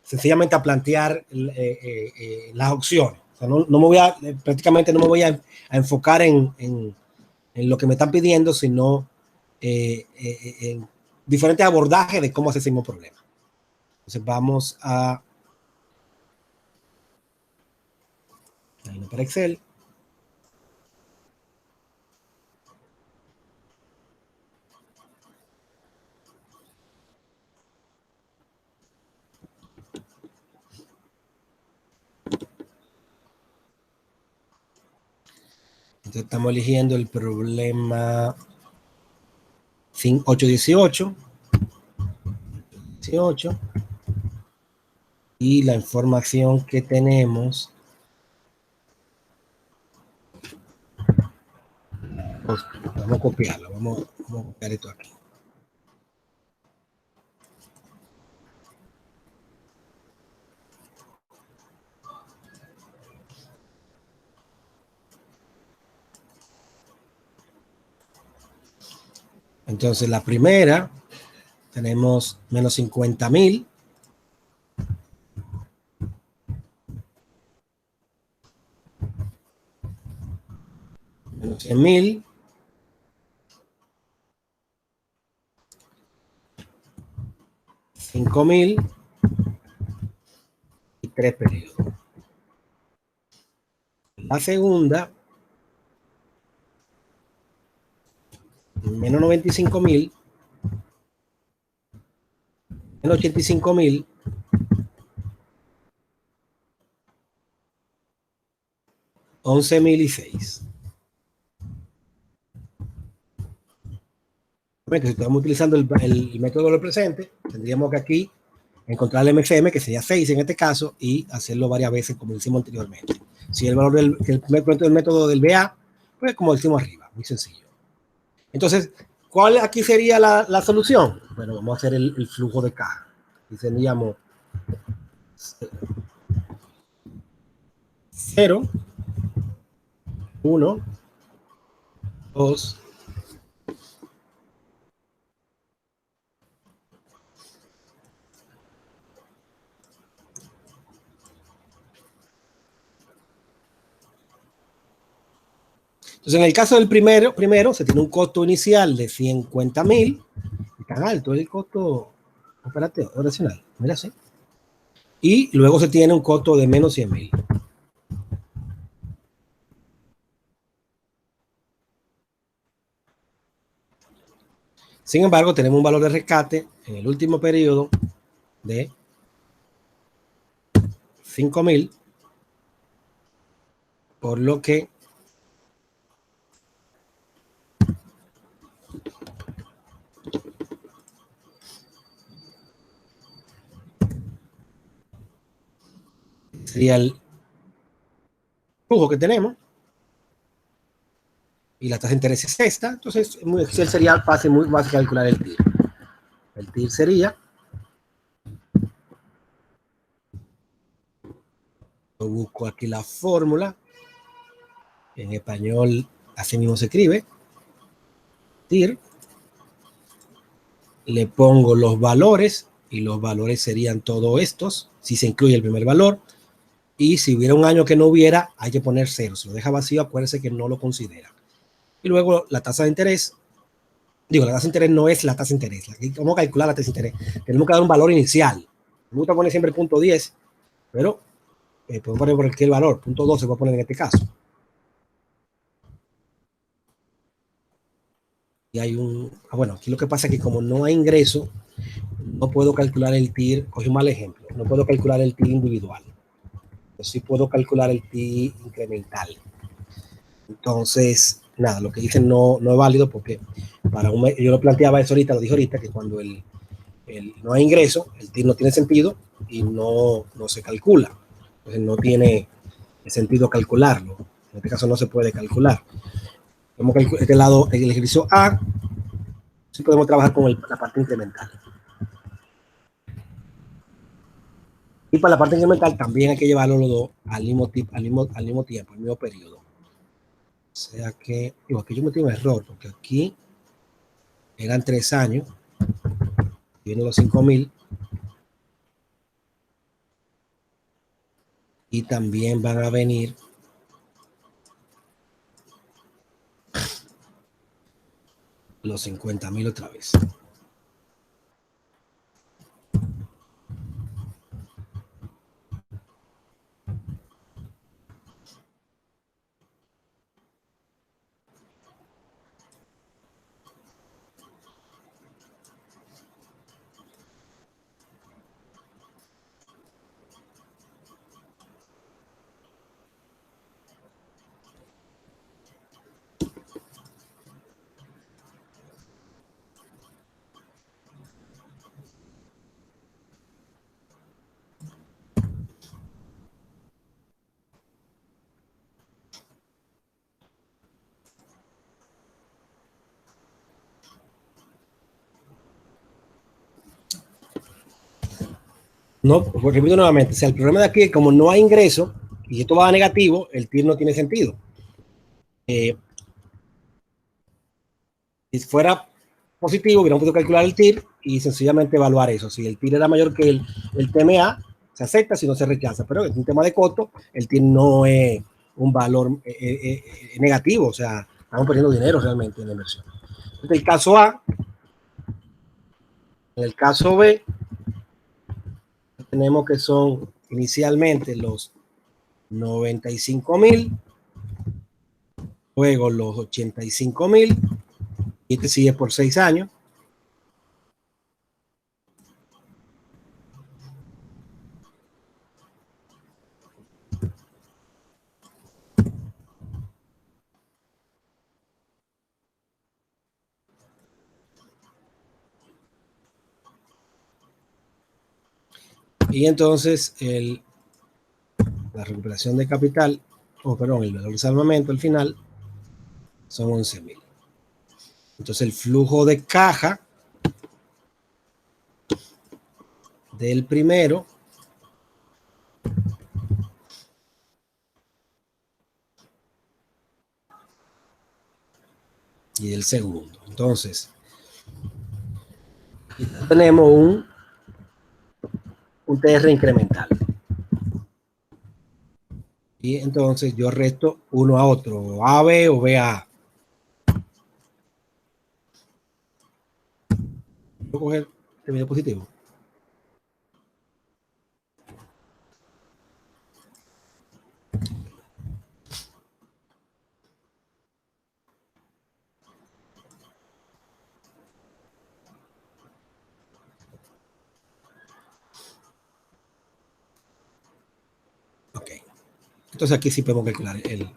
sencillamente a plantear las opciones. O sea, no me voy a, prácticamente no me voy a enfocar en lo que me están pidiendo, sino en diferentes abordajes de cómo hacer ese mismo problema. Entonces vamos a para Excel. Entonces estamos eligiendo el problema 818. Y la información que tenemos, vamos a copiarla, vamos a copiar esto aquí. Entonces la primera, tenemos menos 50,000. Menos 100,000. $5,000 y 3 periodos. La segunda, menos 95.000, menos 85.000, 11.006. Si estamos utilizando el método del presente, tendríamos que aquí encontrar el MFM, que sería 6 en este caso, y hacerlo varias veces como hicimos anteriormente. Si el valor del método del BA, pues como decimos arriba, muy sencillo. Entonces, ¿cuál aquí sería la solución? Bueno, vamos a hacer el flujo de caja. Y tendríamos 0, 1, 2, 'Entonces, en el caso del primero se tiene un costo inicial de 50.000, tan alto el costo operacional, mira así. Y luego se tiene un costo de menos 100.000. Sin embargo, tenemos un valor de rescate en el último periodo de 5.000, por lo que sería el flujo que tenemos, y la tasa de interés es esta. Entonces, muy Excel sería fácil, muy fácil calcular el TIR. El TIR sería, yo busco aquí la fórmula, en español así mismo se escribe, TIR, le pongo los valores, y los valores serían todos estos, si se incluye el primer valor, y si hubiera un año que no hubiera, hay que poner 0. Si lo deja vacío, acuérdense que no lo considera. Y luego la tasa de interés, la tasa de interés no es la tasa de interés. ¿Cómo calcular la tasa de interés? Tenemos que dar un valor inicial. Me gusta poner siempre punto 10, pero podemos poner por aquí el valor, punto 12 voy a poner en este caso. Y hay bueno, aquí lo que pasa es que como no hay ingreso, no puedo calcular el TIR, cogí un mal ejemplo, no puedo calcular el TIR individual. Yo sí puedo calcular el TIR incremental. Entonces, nada, lo que dicen no es válido porque yo lo planteaba eso ahorita, lo dije ahorita, que cuando no hay ingreso, el TIR no tiene sentido y no se calcula. Entonces no tiene sentido calcularlo. En este caso no se puede calcular. Este lado, el ejercicio A, sí podemos trabajar con la parte incremental. Y para la parte incremental también hay que llevarlo los dos al mismo tiempo, al mismo periodo. O sea que, aquí yo metí un error, porque aquí eran 3 años, vienen los 5.000, y también van a venir los 50.000 otra vez. No, pues repito nuevamente, o sea, el problema de aquí es como no hay ingreso y esto va a negativo, el TIR no tiene sentido. Si fuera positivo, hubiéramos podido calcular el TIR y sencillamente evaluar eso. Si el TIR era mayor que el TMA, se acepta, si no se rechaza. Pero en un tema de costo, el TIR no es un valor negativo, o sea, estamos perdiendo dinero realmente en la inversión. En el caso A, en el caso B, tenemos que son inicialmente los 95.000, luego los 85.000, y este sigue por 6 años. Y entonces la recuperación de capital, perdón, el valor de salvamento al final son 11.000. Entonces el flujo de caja del primero y del segundo. Entonces tenemos un TR incremental. Y entonces yo resto uno a otro, AB o BA. Voy a coger este video positivo. Ok. Entonces aquí sí podemos calcular el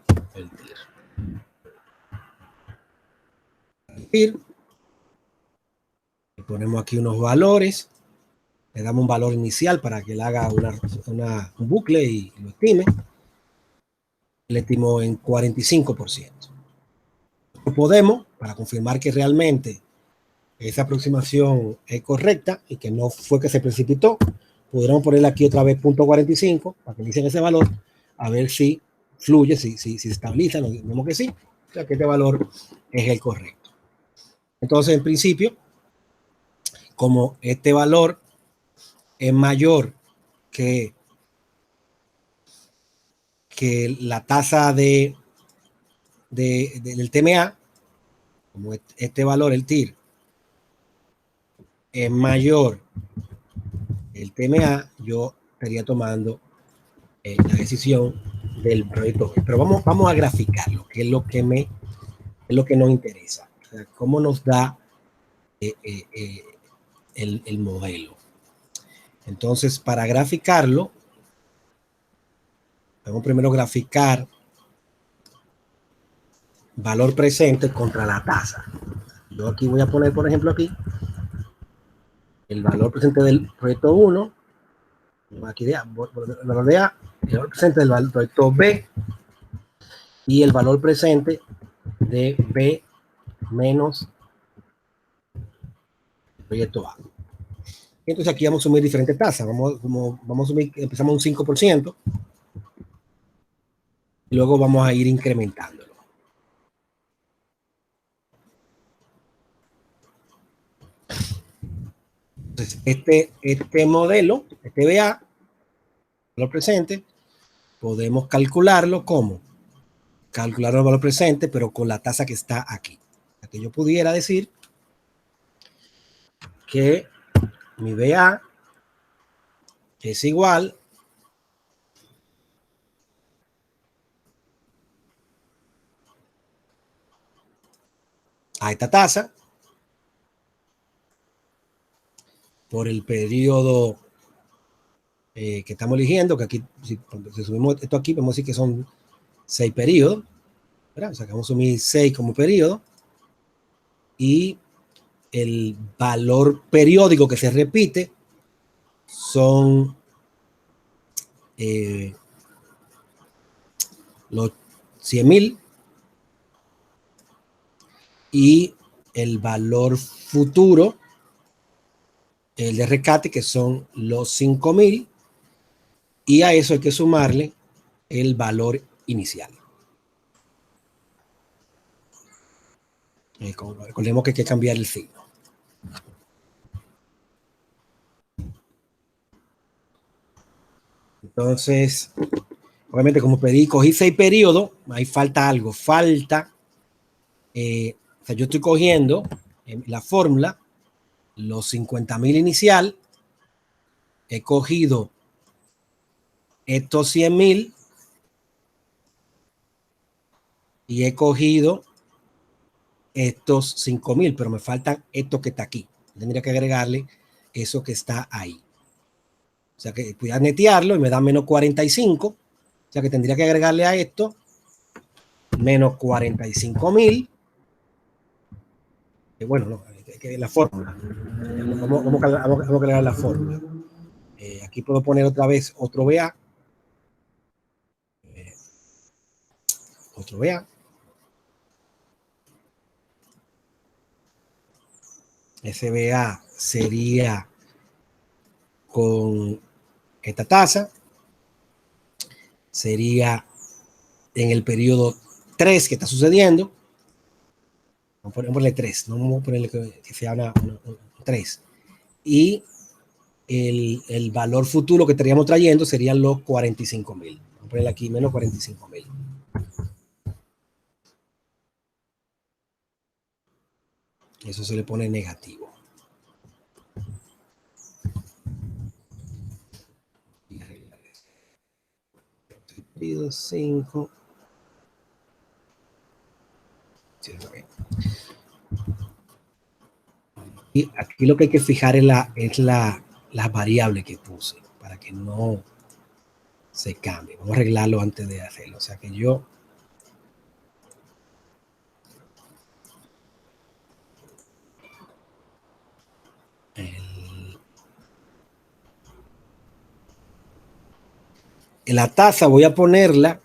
TIR. Le ponemos aquí unos valores. Le damos un valor inicial para que él haga un bucle y lo estime. Le estimó en 45%. Podemos, para confirmar que realmente esa aproximación es correcta y que no fue que se precipitó, podríamos ponerle aquí otra vez 0.45 para que dicen ese valor, a ver si fluye, si se estabiliza, nos vemos que sí, o sea que este valor es el correcto. Entonces, en principio, como este valor es mayor que la tasa del TMA, como este valor, el TIR, es mayor el TMA, yo estaría tomando la decisión del proyecto. Pero vamos a graficarlo, que es lo que nos interesa. O sea, cómo nos da el modelo. Entonces, para graficarlo, vamos primero a graficar valor presente contra la tasa. Yo aquí voy a poner, por ejemplo, aquí el valor presente del proyecto 1, aquí el valor de A, el valor presente del proyecto B y el valor presente de B menos el proyecto A. Entonces aquí vamos a sumir diferentes tasas. Vamos a sumir, empezamos un 5% y luego vamos a ir incrementándolo. Entonces, este modelo, este BA, valor presente, podemos calcularlo como calcular el valor presente, pero con la tasa que está aquí. Para que yo pudiera decir que mi BA es igual a esta tasa por el periodo que estamos eligiendo, que aquí, si subimos esto aquí, podemos decir que son 6 periodos, ¿verdad? O sea, que vamos a sumir 6 como periodo, y el valor periódico que se repite son los 100.000 y el valor futuro, el de rescate, que son los 5.000, y a eso hay que sumarle el valor inicial. Recordemos que hay que cambiar el signo. Entonces, obviamente, como cogí 6 periodos, ahí falta algo. O sea, yo estoy cogiendo en la fórmula los 50.000 inicial, he cogido estos 100,000 y he cogido estos 5,000, pero me faltan esto que está aquí. Tendría que agregarle eso que está ahí. O sea que voy a netearlo y me da menos 45. O sea que tendría que agregarle a esto menos 45,000. Bueno, no, que la fórmula. Vamos a agregar la fórmula. Aquí puedo poner otra vez otro BA. Otro BA. Ese BA sería con esta tasa. Sería en el periodo 3 que está sucediendo. Vamos a ponerle 3, no vamos a ponerle que sea una 3. Y el valor futuro que estaríamos trayendo serían los 45,000. Vamos a ponerle aquí menos 45,000. Eso se le pone negativo. Dividido 5. Y aquí lo que hay que fijar es la variable que puse para que no se cambie. Vamos a arreglarlo antes de hacerlo. O sea que yo en la tasa voy a ponerla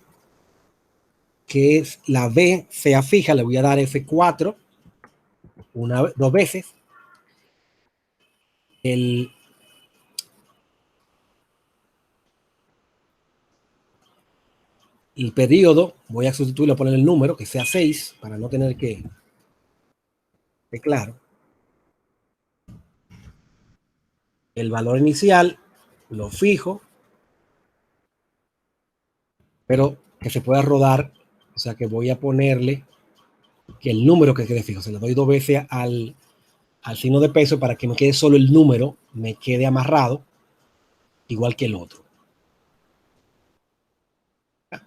que es la B sea fija, le voy a dar F4 dos veces. El periodo voy a sustituirlo, a poner el número que sea 6 para no tener que claro. El valor inicial lo fijo, pero que se pueda rodar. O sea que voy a ponerle que el número que quede fijo, se le doy dos veces al signo de peso para que me quede solo el número, me quede amarrado, igual que el otro.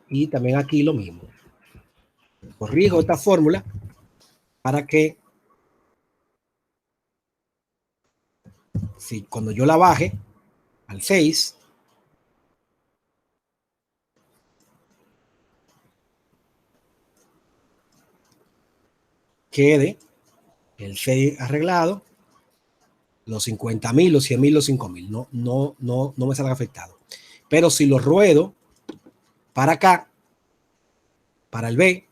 Y también aquí lo mismo. Corrijo esta fórmula para que si cuando yo la baje al 6, quede el 6 arreglado, los 50,000, los 100,000, los 5,000, no me salga afectado. Pero si lo ruedo para acá, para el B,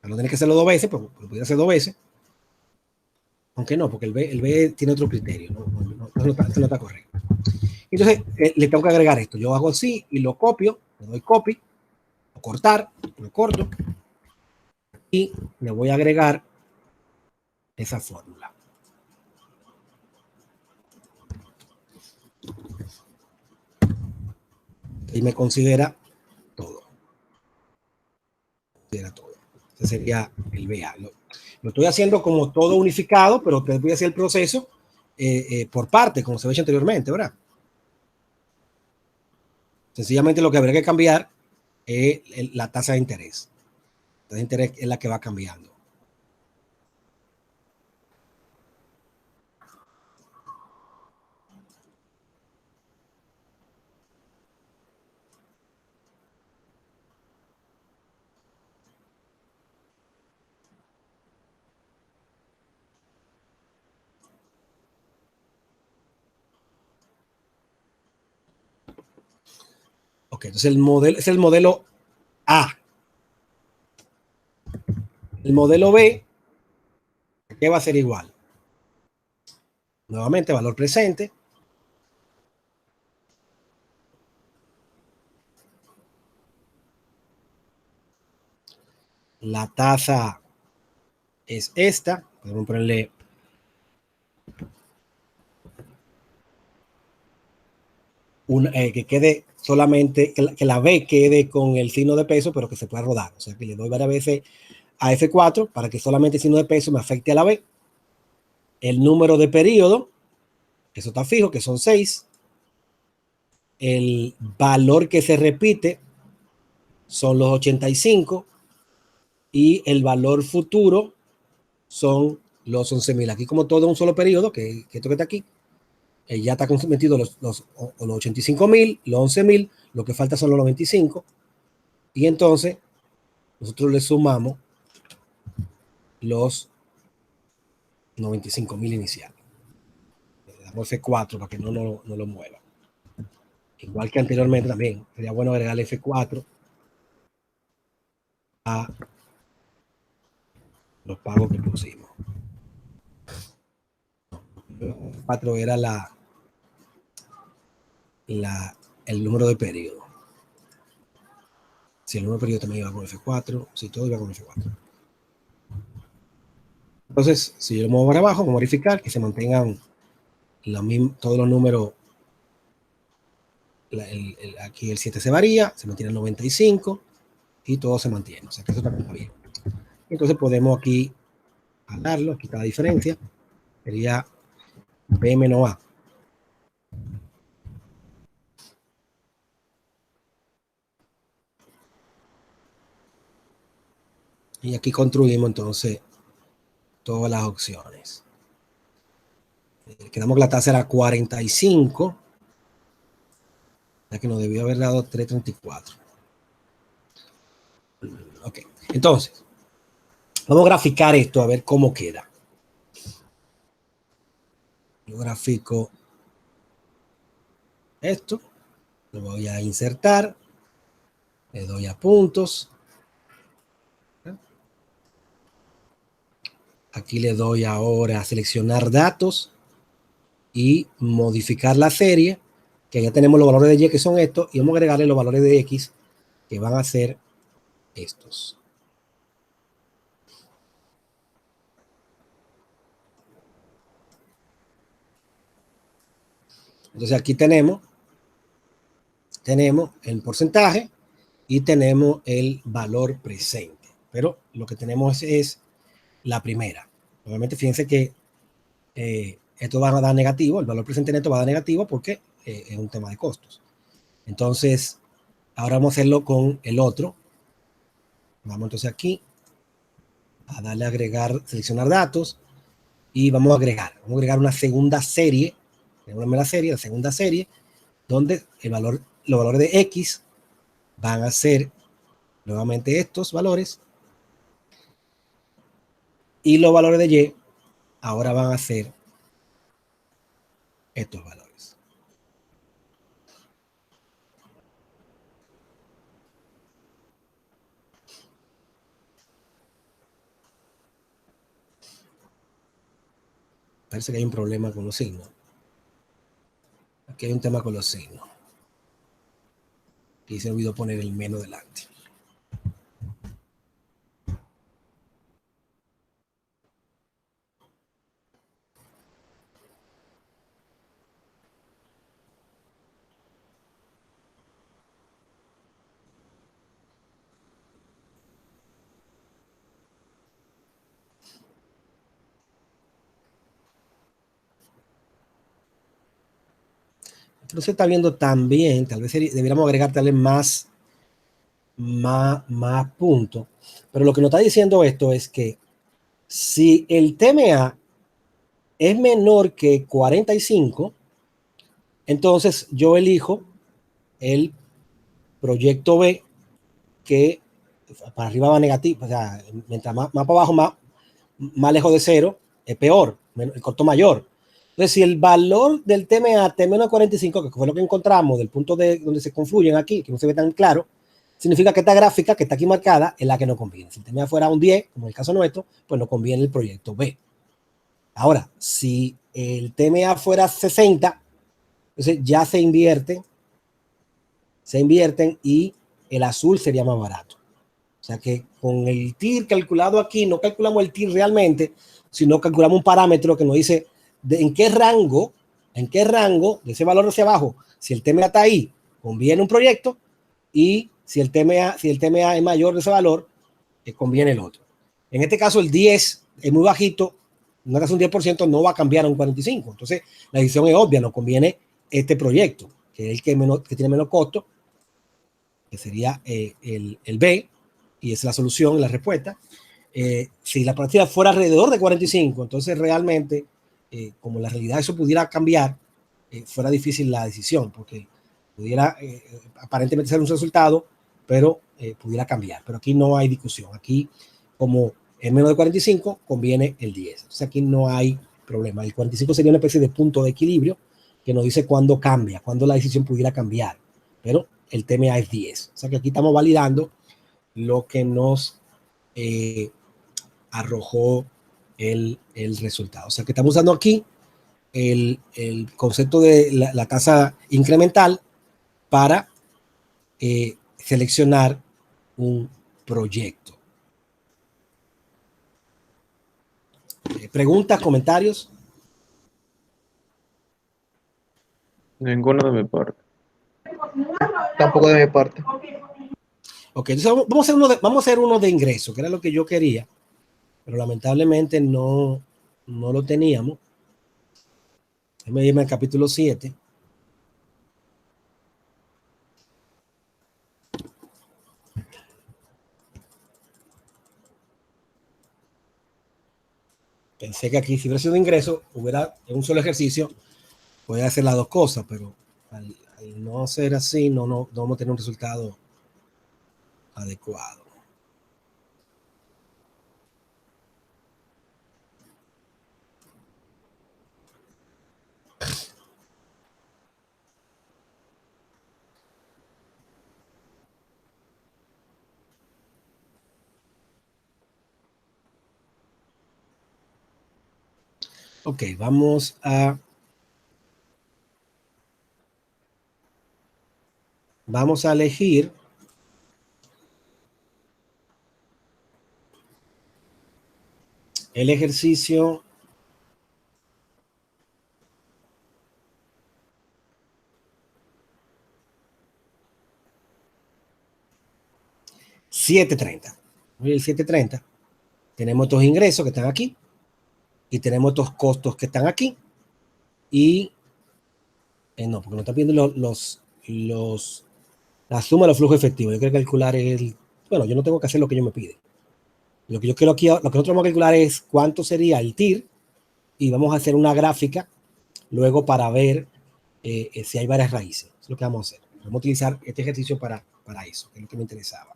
no tiene que hacerlo dos veces, pero lo pudiera hacer dos veces, aunque no, porque el B tiene otro criterio, no está correcto. Entonces le tengo que agregar esto. Yo hago así y lo copio, le doy copy, o cortar, lo corto y le voy a agregar esa fórmula. Y me considera todo. Ese sería el BA. Lo estoy haciendo como todo unificado, pero ustedes voy a hacer el proceso por parte, como se ha hecho anteriormente, ¿verdad? Sencillamente lo que habría que cambiar es la tasa de interés. La tasa de interés es la que va cambiando. Ok, entonces el modelo es el modelo A. El modelo B, ¿qué va a ser igual? Nuevamente, valor presente. La tasa es esta. Podemos ponerle que quede solamente, que la B quede con el signo de peso, pero que se pueda rodar. O sea, que le doy varias veces a F4 para que solamente el signo de peso me afecte a la B. El número de periodo, eso está fijo, que son 6. el valor que se repite son los 85 y el valor futuro son los 11.000. Aquí como todo en un solo periodo, que esto que está aquí, ya está metido los 85.000, los 11.000, lo que falta son los 95, y entonces nosotros le sumamos los 95.000 iniciales. Le damos F4 para que no lo mueva. Igual que anteriormente también, sería bueno agregarle F4 a los pagos que pusimos. F4 era el número de periodo. Si el número de periodo también iba con F4, si todo iba con F4. Entonces, si yo lo muevo para abajo, vamos a verificar que se mantengan todos los números. Aquí el 7 se varía, se mantiene el 95 y todo se mantiene. O sea que eso está como bien. Entonces podemos aquí hablarlo, aquí está la diferencia. Sería B menos A. Y aquí construimos entonces todas las opciones. Quedamos que la tasa era 45. Ya que nos debió haber dado 334. Ok, entonces, vamos a graficar esto a ver cómo queda. Yo grafico esto, lo voy a insertar, le doy a puntos. Aquí le doy ahora a seleccionar datos y modificar la serie, que ya tenemos los valores de Y que son estos, y vamos a agregarle los valores de X que van a ser estos. Entonces aquí tenemos el porcentaje y tenemos el valor presente, pero lo que tenemos es la primera. Obviamente fíjense que esto va a dar negativo, el valor presente neto va a dar negativo porque es un tema de costos. Entonces, ahora vamos a hacerlo con el otro. Vamos entonces aquí a darle a agregar, seleccionar datos y vamos a agregar una segunda serie, la segunda serie, donde los valores de X van a ser nuevamente estos valores y los valores de Y ahora van a ser estos valores. Parece que hay un problema con los signos. Aquí hay un tema con los signos. Y se olvidó poner el menos delante. No se está viendo tan bien, tal vez deberíamos agregar tal vez más puntos, pero lo que nos está diciendo esto es que si el TMA es menor que 45, entonces yo elijo el proyecto B, que para arriba va negativo, o sea, mientras más para abajo, más lejos de cero, es peor, el costo mayor. Entonces, si el valor del TMA es menos 45, que fue lo que encontramos del punto de donde se confluyen aquí, que no se ve tan claro, significa que esta gráfica que está aquí marcada es la que no conviene. Si el TMA fuera un 10, como en el caso nuestro, pues no conviene el proyecto B. Ahora, si el TMA fuera 60, entonces ya se invierten y el azul sería más barato. O sea que con el TIR calculado aquí, no calculamos el TIR realmente, sino calculamos un parámetro que nos dice en qué rango de ese valor hacia abajo, si el TMA está ahí, conviene un proyecto, y si el TMA es mayor de ese valor, conviene el otro. En este caso el 10 es muy bajito, en un 10% no va a cambiar a un 45%. Entonces la decisión es obvia, nos conviene este proyecto, que es el que tiene menos costo, que sería el B, y esa es la solución, la respuesta. Si la partida fuera alrededor de 45, entonces realmente, como la realidad eso pudiera cambiar, fuera difícil la decisión, porque pudiera aparentemente ser un resultado, pero pudiera cambiar. Pero aquí no hay discusión. Aquí, como es menos de 45, conviene el 10. O sea, aquí no hay problema. El 45 sería una especie de punto de equilibrio que nos dice cuándo cambia, cuándo la decisión pudiera cambiar. Pero el TMA es 10. O sea, que aquí estamos validando lo que nos arrojó el resultado. O sea, que estamos usando aquí el concepto de la tasa incremental para seleccionar un proyecto. ¿Preguntas, comentarios? Ninguno de mi parte. Tampoco de mi parte. Ok, entonces vamos a hacer uno de ingreso, que era lo que yo quería, pero lamentablemente no lo teníamos. Déjame irme al capítulo 7. Pensé que aquí, si hubiera sido de ingreso, hubiera en un solo ejercicio, podía hacer las dos cosas, pero al no ser así, no vamos a tener un resultado adecuado. Ok, vamos a elegir el ejercicio 730. El 730. Tenemos estos ingresos que están aquí y tenemos estos costos que están aquí y no, porque no está pidiendo la suma de los flujos efectivos. Yo quiero calcular bueno, yo no tengo que hacer lo que ellos me piden. Lo que yo quiero aquí, lo que nosotros vamos a calcular es cuánto sería el TIR y vamos a hacer una gráfica luego para ver si hay varias raíces. Eso es lo que vamos a hacer. Vamos a utilizar este ejercicio para eso, que es lo que me interesaba.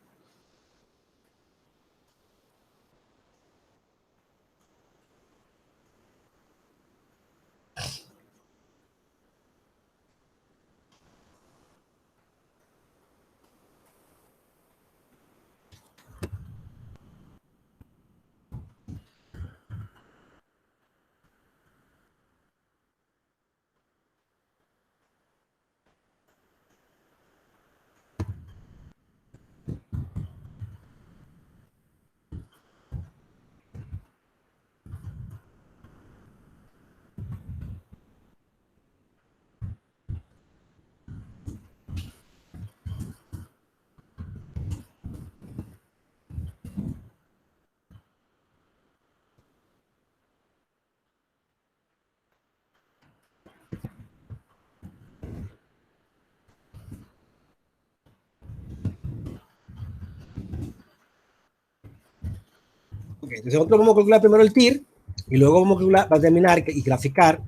Okay, entonces nosotros vamos a calcular primero el TIR y luego vamos a determinar y graficar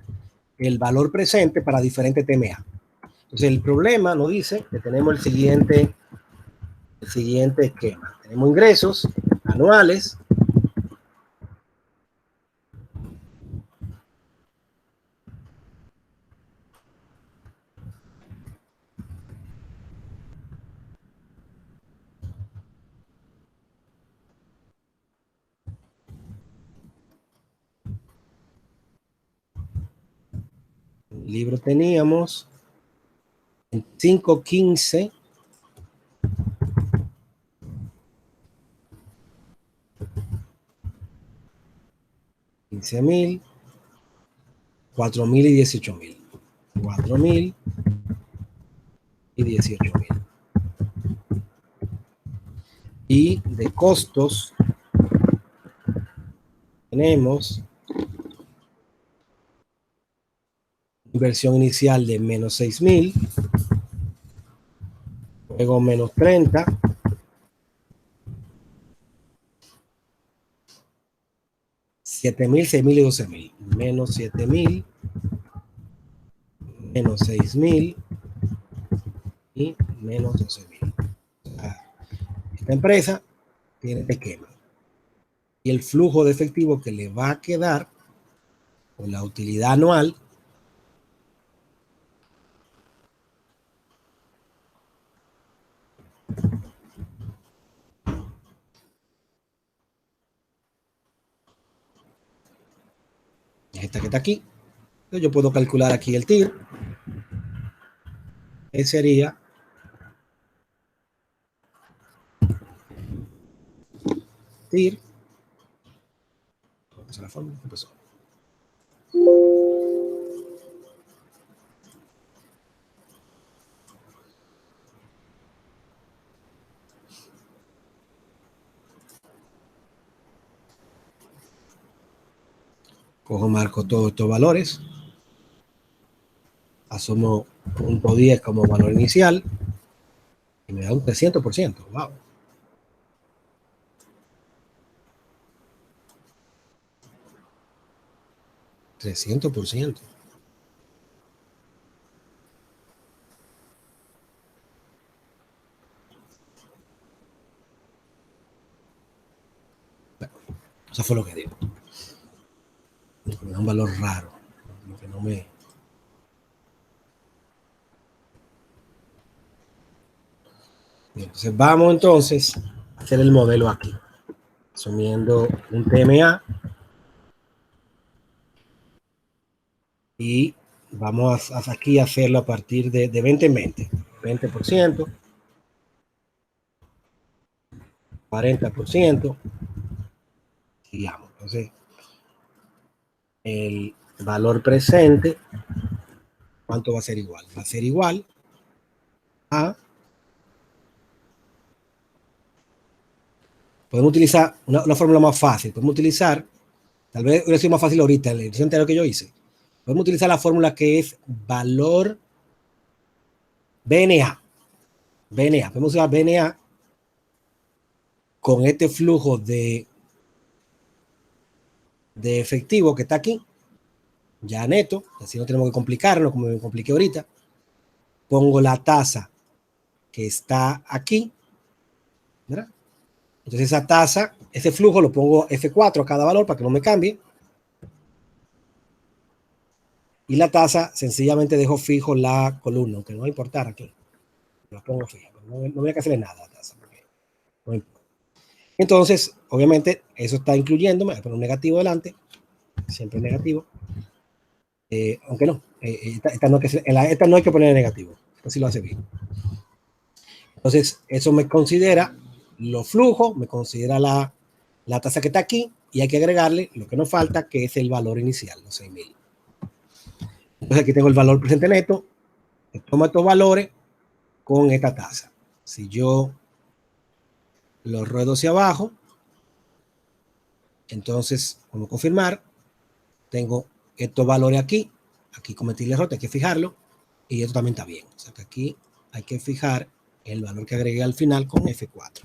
el valor presente para diferentes TMA. Entonces el problema nos dice que tenemos el siguiente esquema. Tenemos ingresos anuales. En el libro teníamos 515 15,000, 4,000 y 18,000. 4,000 y 18,000. Y de costos tenemos inversión inicial de menos 6,000, luego menos 30, $7,000, $6,000 y $12,000, menos 7,000, menos 6,000 y menos 12,000. O sea, esta empresa tiene este esquema. Y el flujo de efectivo que le va a quedar con la utilidad anual es esta que está aquí. Entonces yo puedo calcular aquí el TIR, que sería TIR. Esa es la fórmula que empezó. Cojo, marco todos estos valores. Asumo 0.10 como valor inicial y me da un 300%. Wow. $300%. Bueno, eso fue lo que digo. Me da un valor raro. Lo que no me... Bien, entonces vamos entonces a hacer el modelo aquí. Asumiendo un TMA. Y vamos a aquí a hacerlo a partir de 20 en 20. 20%. 40%. Digamos. Entonces, el valor presente, ¿cuánto va a ser igual? Va a ser igual a... Podemos utilizar una fórmula más fácil. Podemos utilizar, tal vez hubiera sido más fácil ahorita, en la edición anterior que yo hice. Podemos utilizar la fórmula que es valor BNA. BNA. Podemos usar BNA con este flujo de efectivo que está aquí, ya neto, así no tenemos que complicarlo como me compliqué ahorita. Pongo la tasa que está aquí, ¿verdad? Entonces esa tasa, ese flujo lo pongo F4 a cada valor para que no me cambie. Y la tasa sencillamente dejo fijo la columna, aunque no va a importar aquí. La pongo fija, no voy a hacerle nada a la tasa. No importa. Entonces, obviamente, eso está incluyendo, me voy a poner un negativo delante, siempre negativo. Aunque no, esta no hay que poner negativo, así lo hace bien. Entonces, eso me considera los flujos, me considera la tasa que está aquí, y hay que agregarle lo que nos falta, que es el valor inicial, los 6,000. Entonces, aquí tengo el valor presente neto, tomo estos valores con esta tasa. Si yo lo ruedo hacia abajo, entonces, vamos a confirmar, tengo estos valores aquí cometí el error, hay que fijarlo, y esto también está bien. O sea que aquí hay que fijar el valor que agregué al final con F4.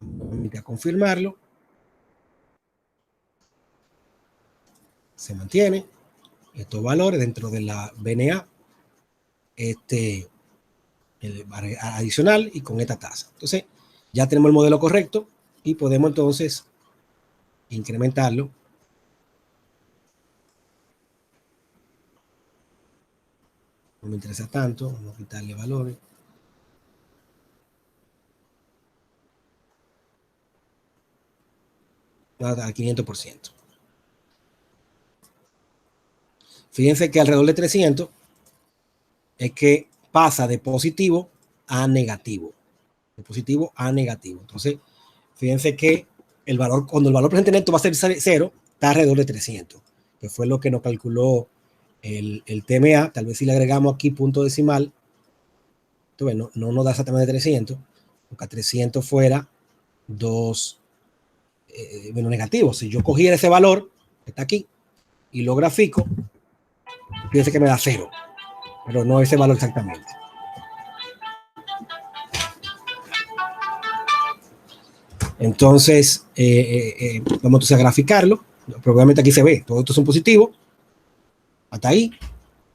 Voy a confirmarlo. Se mantiene estos valores dentro de la BNA adicional y con esta tasa. Entonces, ya tenemos el modelo correcto y podemos entonces incrementarlo. No me interesa tanto, vamos a quitarle valores. Al 500%. Fíjense que alrededor de 300 es que pasa de positivo a negativo. De positivo a negativo. Entonces, fíjense que el valor, cuando el valor presente neto va a ser 0, está alrededor de 300, que fue lo que nos calculó el TMA. Tal vez si le agregamos aquí punto decimal, entonces no nos da exactamente 300, porque a 300 fuera 2 menos negativo. Si yo cogiera ese valor que está aquí y lo grafico, fíjense que me da 0, pero no ese valor exactamente. Entonces, vamos entonces a graficarlo. Probablemente aquí se ve, todos estos son positivos hasta ahí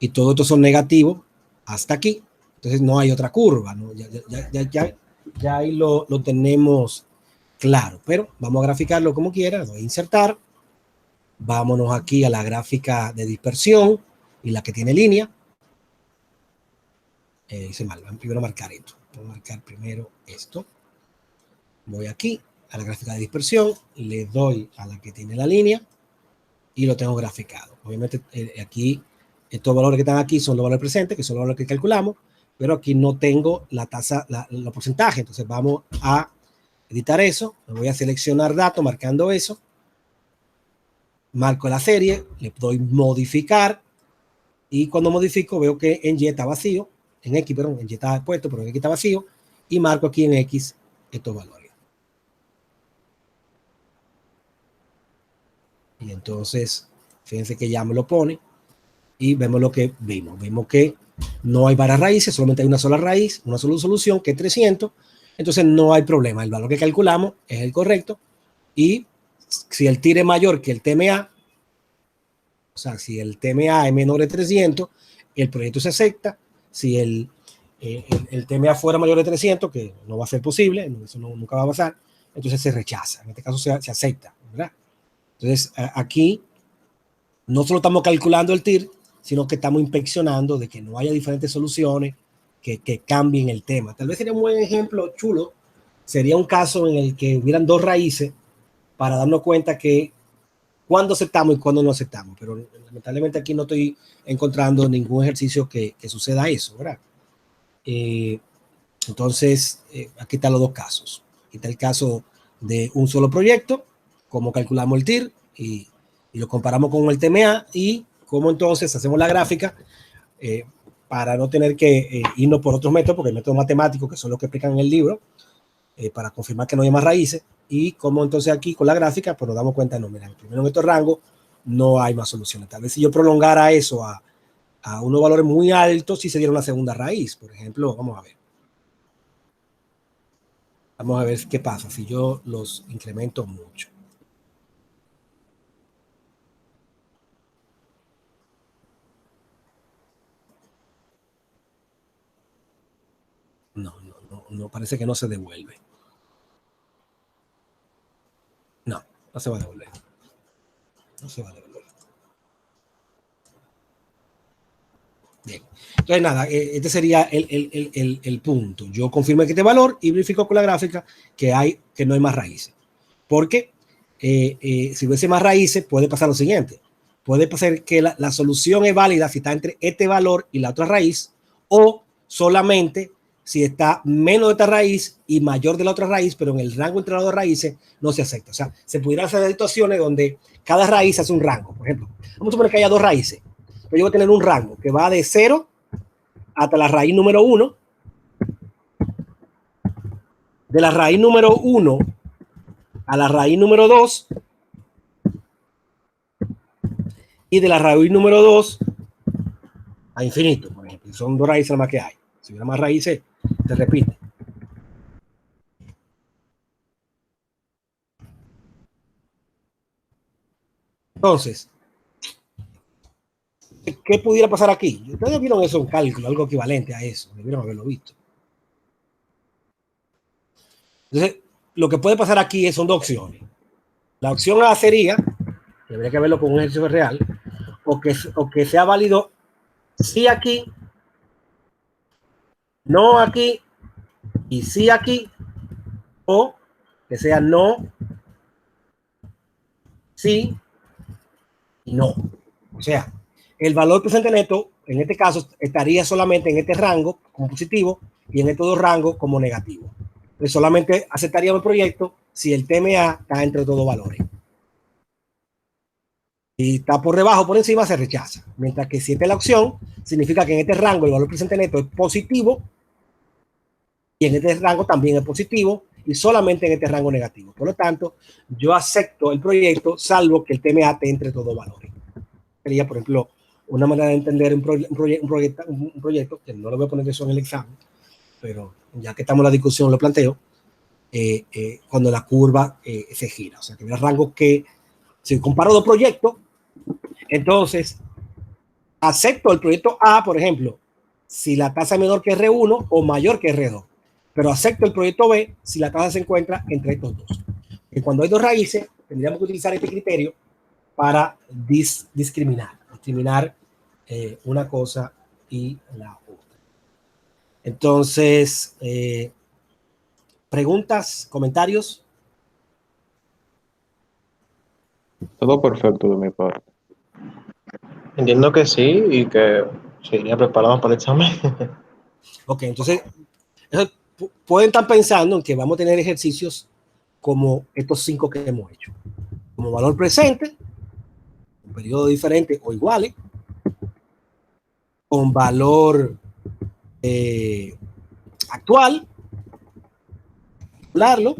y todos estos son negativos hasta aquí. Entonces no hay otra curva, ¿no? Ya ahí lo tenemos claro, pero vamos a graficarlo como quiera. Voy a insertar. Vámonos aquí a la gráfica de dispersión y la que tiene línea. Hice mal, primero marcar esto. Voy a marcar primero esto. Voy aquí a la gráfica de dispersión, le doy a la que tiene la línea y lo tengo graficado. Obviamente aquí estos valores que están aquí son los valores presentes, que son los valores que calculamos, pero aquí no tengo la tasa, los porcentajes. Entonces vamos a editar eso. Me voy a seleccionar datos marcando eso. Marco la serie, le doy modificar y cuando modifico veo que en Y está vacío, en X, perdón, en Y está puesto, pero en X está vacío y marco aquí en X estos valores. Y entonces, fíjense que ya me lo pone y vemos lo que vimos. Vimos que no hay varias raíces, solamente hay una sola raíz, una sola solución que es 300. Entonces no hay problema. El valor que calculamos es el correcto. Y si el TIR es mayor que el TMA, o sea, si el TMA es menor de 300, el proyecto se acepta. Si el TMA fuera mayor de 300, que no va a ser posible, eso nunca va a pasar, entonces se rechaza. En este caso se acepta, ¿verdad? Entonces, aquí no solo estamos calculando el TIR, sino que estamos inspeccionando de que no haya diferentes soluciones que cambien el tema. Tal vez sería un buen ejemplo chulo, sería un caso en el que hubieran dos raíces para darnos cuenta que cuándo aceptamos y cuándo no aceptamos. Pero lamentablemente aquí no estoy encontrando ningún ejercicio que suceda eso, ¿verdad? Entonces, aquí están los dos casos. Aquí está el caso de un solo proyecto, cómo calculamos el TIR y lo comparamos con el TMA y cómo entonces hacemos la gráfica para no tener que irnos por otros métodos, porque hay métodos matemáticos que son los que explican en el libro, para confirmar que no hay más raíces, y cómo entonces aquí con la gráfica pues nos damos cuenta, no, mira, primero en estos rangos no hay más soluciones. Tal vez si yo prolongara eso a unos valores muy altos, si se diera una segunda raíz, por ejemplo, vamos a ver. Vamos a ver qué pasa si yo los incremento mucho. No, parece que no se devuelve. No se va a devolver. No se va a devolver. Bien. Entonces, nada, este sería el punto. Yo confirmo que este valor y verifico con la gráfica que no hay más raíces. Porque si hubiese más raíces, puede pasar lo siguiente. Puede pasar que la solución es válida si está entre este valor y la otra raíz, o solamente si está menos de esta raíz y mayor de la otra raíz, pero en el rango entre las dos raíces no se acepta. O sea, se pudieran hacer situaciones donde cada raíz hace un rango. Por ejemplo, vamos a suponer que haya dos raíces. Pero yo voy a tener un rango que va de 0 hasta la raíz número 1. De la raíz número 1 a la raíz número 2. Y de la raíz número 2 a infinito, por ejemplo. Son dos raíces más que hay. Si hubiera más raíces, se repite. Entonces, ¿qué pudiera pasar aquí? Ustedes vieron eso en cálculo, algo equivalente a eso. Debieron haberlo visto. Entonces, lo que puede pasar aquí son dos opciones. La opción A sería, debería que verlo con un ejercicio real, o que sea válido sí aquí, no aquí y sí aquí, o que sea no, sí y no. O sea, el valor presente neto, en este caso, estaría solamente en este rango como positivo y en estos dos rangos como negativo. Entonces, solamente aceptaríamos el proyecto si el TMA está entre todos los valores. Si está por debajo o por encima, se rechaza. Mientras que si esta es la opción, significa que en este rango el valor presente neto es positivo y en este rango también es positivo y solamente en este rango negativo. Por lo tanto, yo acepto el proyecto salvo que el TMA esté entre todos los valores. Sería, por ejemplo, una manera de entender un proyecto, que no lo voy a poner eso en el examen, pero ya que estamos en la discusión lo planteo. cuando la curva se gira. O sea, que el rango que, si comparo dos proyectos, entonces acepto el proyecto A, por ejemplo, si la tasa es menor que R1 o mayor que R2, pero acepto el proyecto B si la tasa se encuentra entre estos dos. Y cuando hay dos raíces, tendríamos que utilizar este criterio para discriminar una cosa y la otra. Entonces, preguntas, comentarios. Todo perfecto de mi parte. Entiendo que sí y que sería preparado para el examen. Ok, entonces, pueden estar pensando en que vamos a tener ejercicios como estos 5 que hemos hecho. Como valor presente, un periodo diferente o iguales, con valor actual, calcularlo,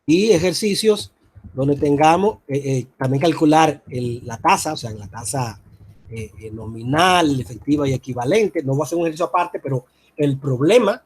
y ejercicios donde tengamos también calcular la tasa, o sea, la tasa nominal, efectiva y equivalente. No voy a hacer un ejercicio aparte, pero el problema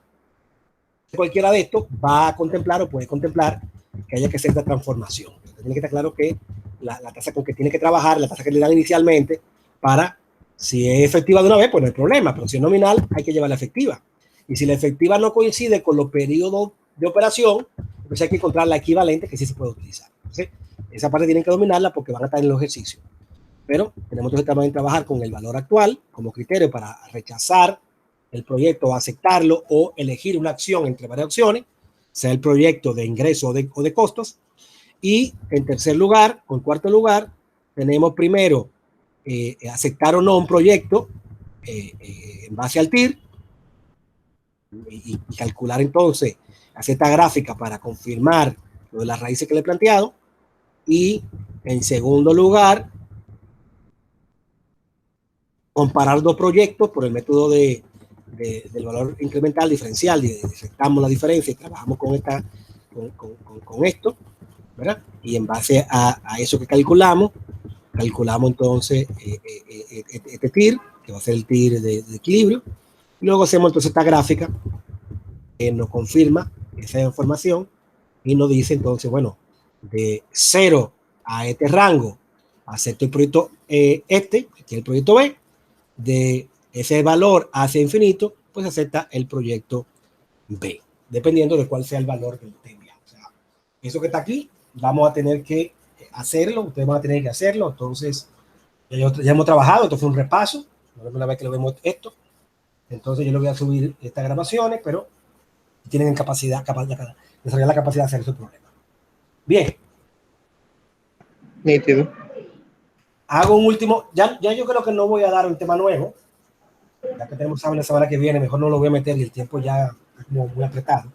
de cualquiera de estos va a contemplar o puede contemplar que haya que hacer esta transformación. Tiene que estar claro que la tasa con que tiene que trabajar, la tasa que le dan inicialmente, para, si es efectiva de una vez, pues no hay problema, pero si es nominal, hay que llevarla efectiva. Y si la efectiva no coincide con los periodos de operación, entonces hay que encontrar la equivalente que sí se puede utilizar. Entonces, esa parte tienen que dominarla porque van a estar en los ejercicios. Pero tenemos que también trabajar con el valor actual como criterio para rechazar el proyecto, aceptarlo o elegir una acción entre varias opciones, sea el proyecto de ingreso o de costos. Y en tercer lugar, o en cuarto lugar, tenemos primero aceptar o no un proyecto en base al TIR y calcular entonces, hacer esta gráfica para confirmar lo de las raíces que le he planteado. Y en segundo lugar, comparar dos proyectos por el método del valor incremental diferencial, detectamos la diferencia y trabajamos con esto, ¿verdad? Y en base a eso que calculamos entonces este TIR, que va a ser el TIR de equilibrio, y luego hacemos entonces esta gráfica que nos confirma esa información y nos dice entonces, bueno, de 0 a este rango, acepto el proyecto que es el proyecto B, de ese valor hacia infinito, pues acepta el proyecto B, dependiendo de cuál sea el valor que usted envía. O sea, eso que está aquí, vamos a tener que hacerlo, ustedes van a tener que hacerlo, entonces ya hemos trabajado, esto fue un repaso, no es la primera vez que lo vemos esto, entonces yo le voy a subir estas grabaciones, pero tienen capacidad de desarrollar la capacidad de hacer su problema. Bien. Nítido. Hago un último, ya yo creo que no voy a dar un tema nuevo, ya que tenemos examen la semana que viene, mejor no lo voy a meter y el tiempo ya es como muy apretado.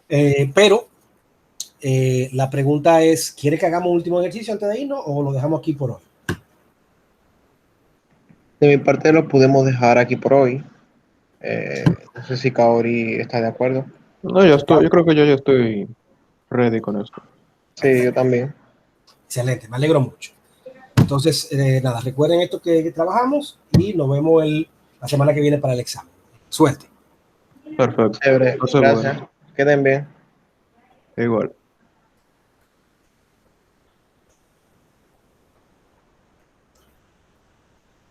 Pero la pregunta es, ¿quiere que hagamos un último ejercicio antes de irnos o lo dejamos aquí por hoy? De mi parte lo podemos dejar aquí por hoy. No sé si Kaori está de acuerdo. No, ya estoy, yo creo que yo ya estoy ready con esto. Sí, yo también. Excelente, me alegro mucho. Entonces, nada, recuerden esto que trabajamos y nos vemos la semana que viene para el examen. Suerte. Perfecto. Chévere. Entonces, Gracias. bueno, Queden bien. igual.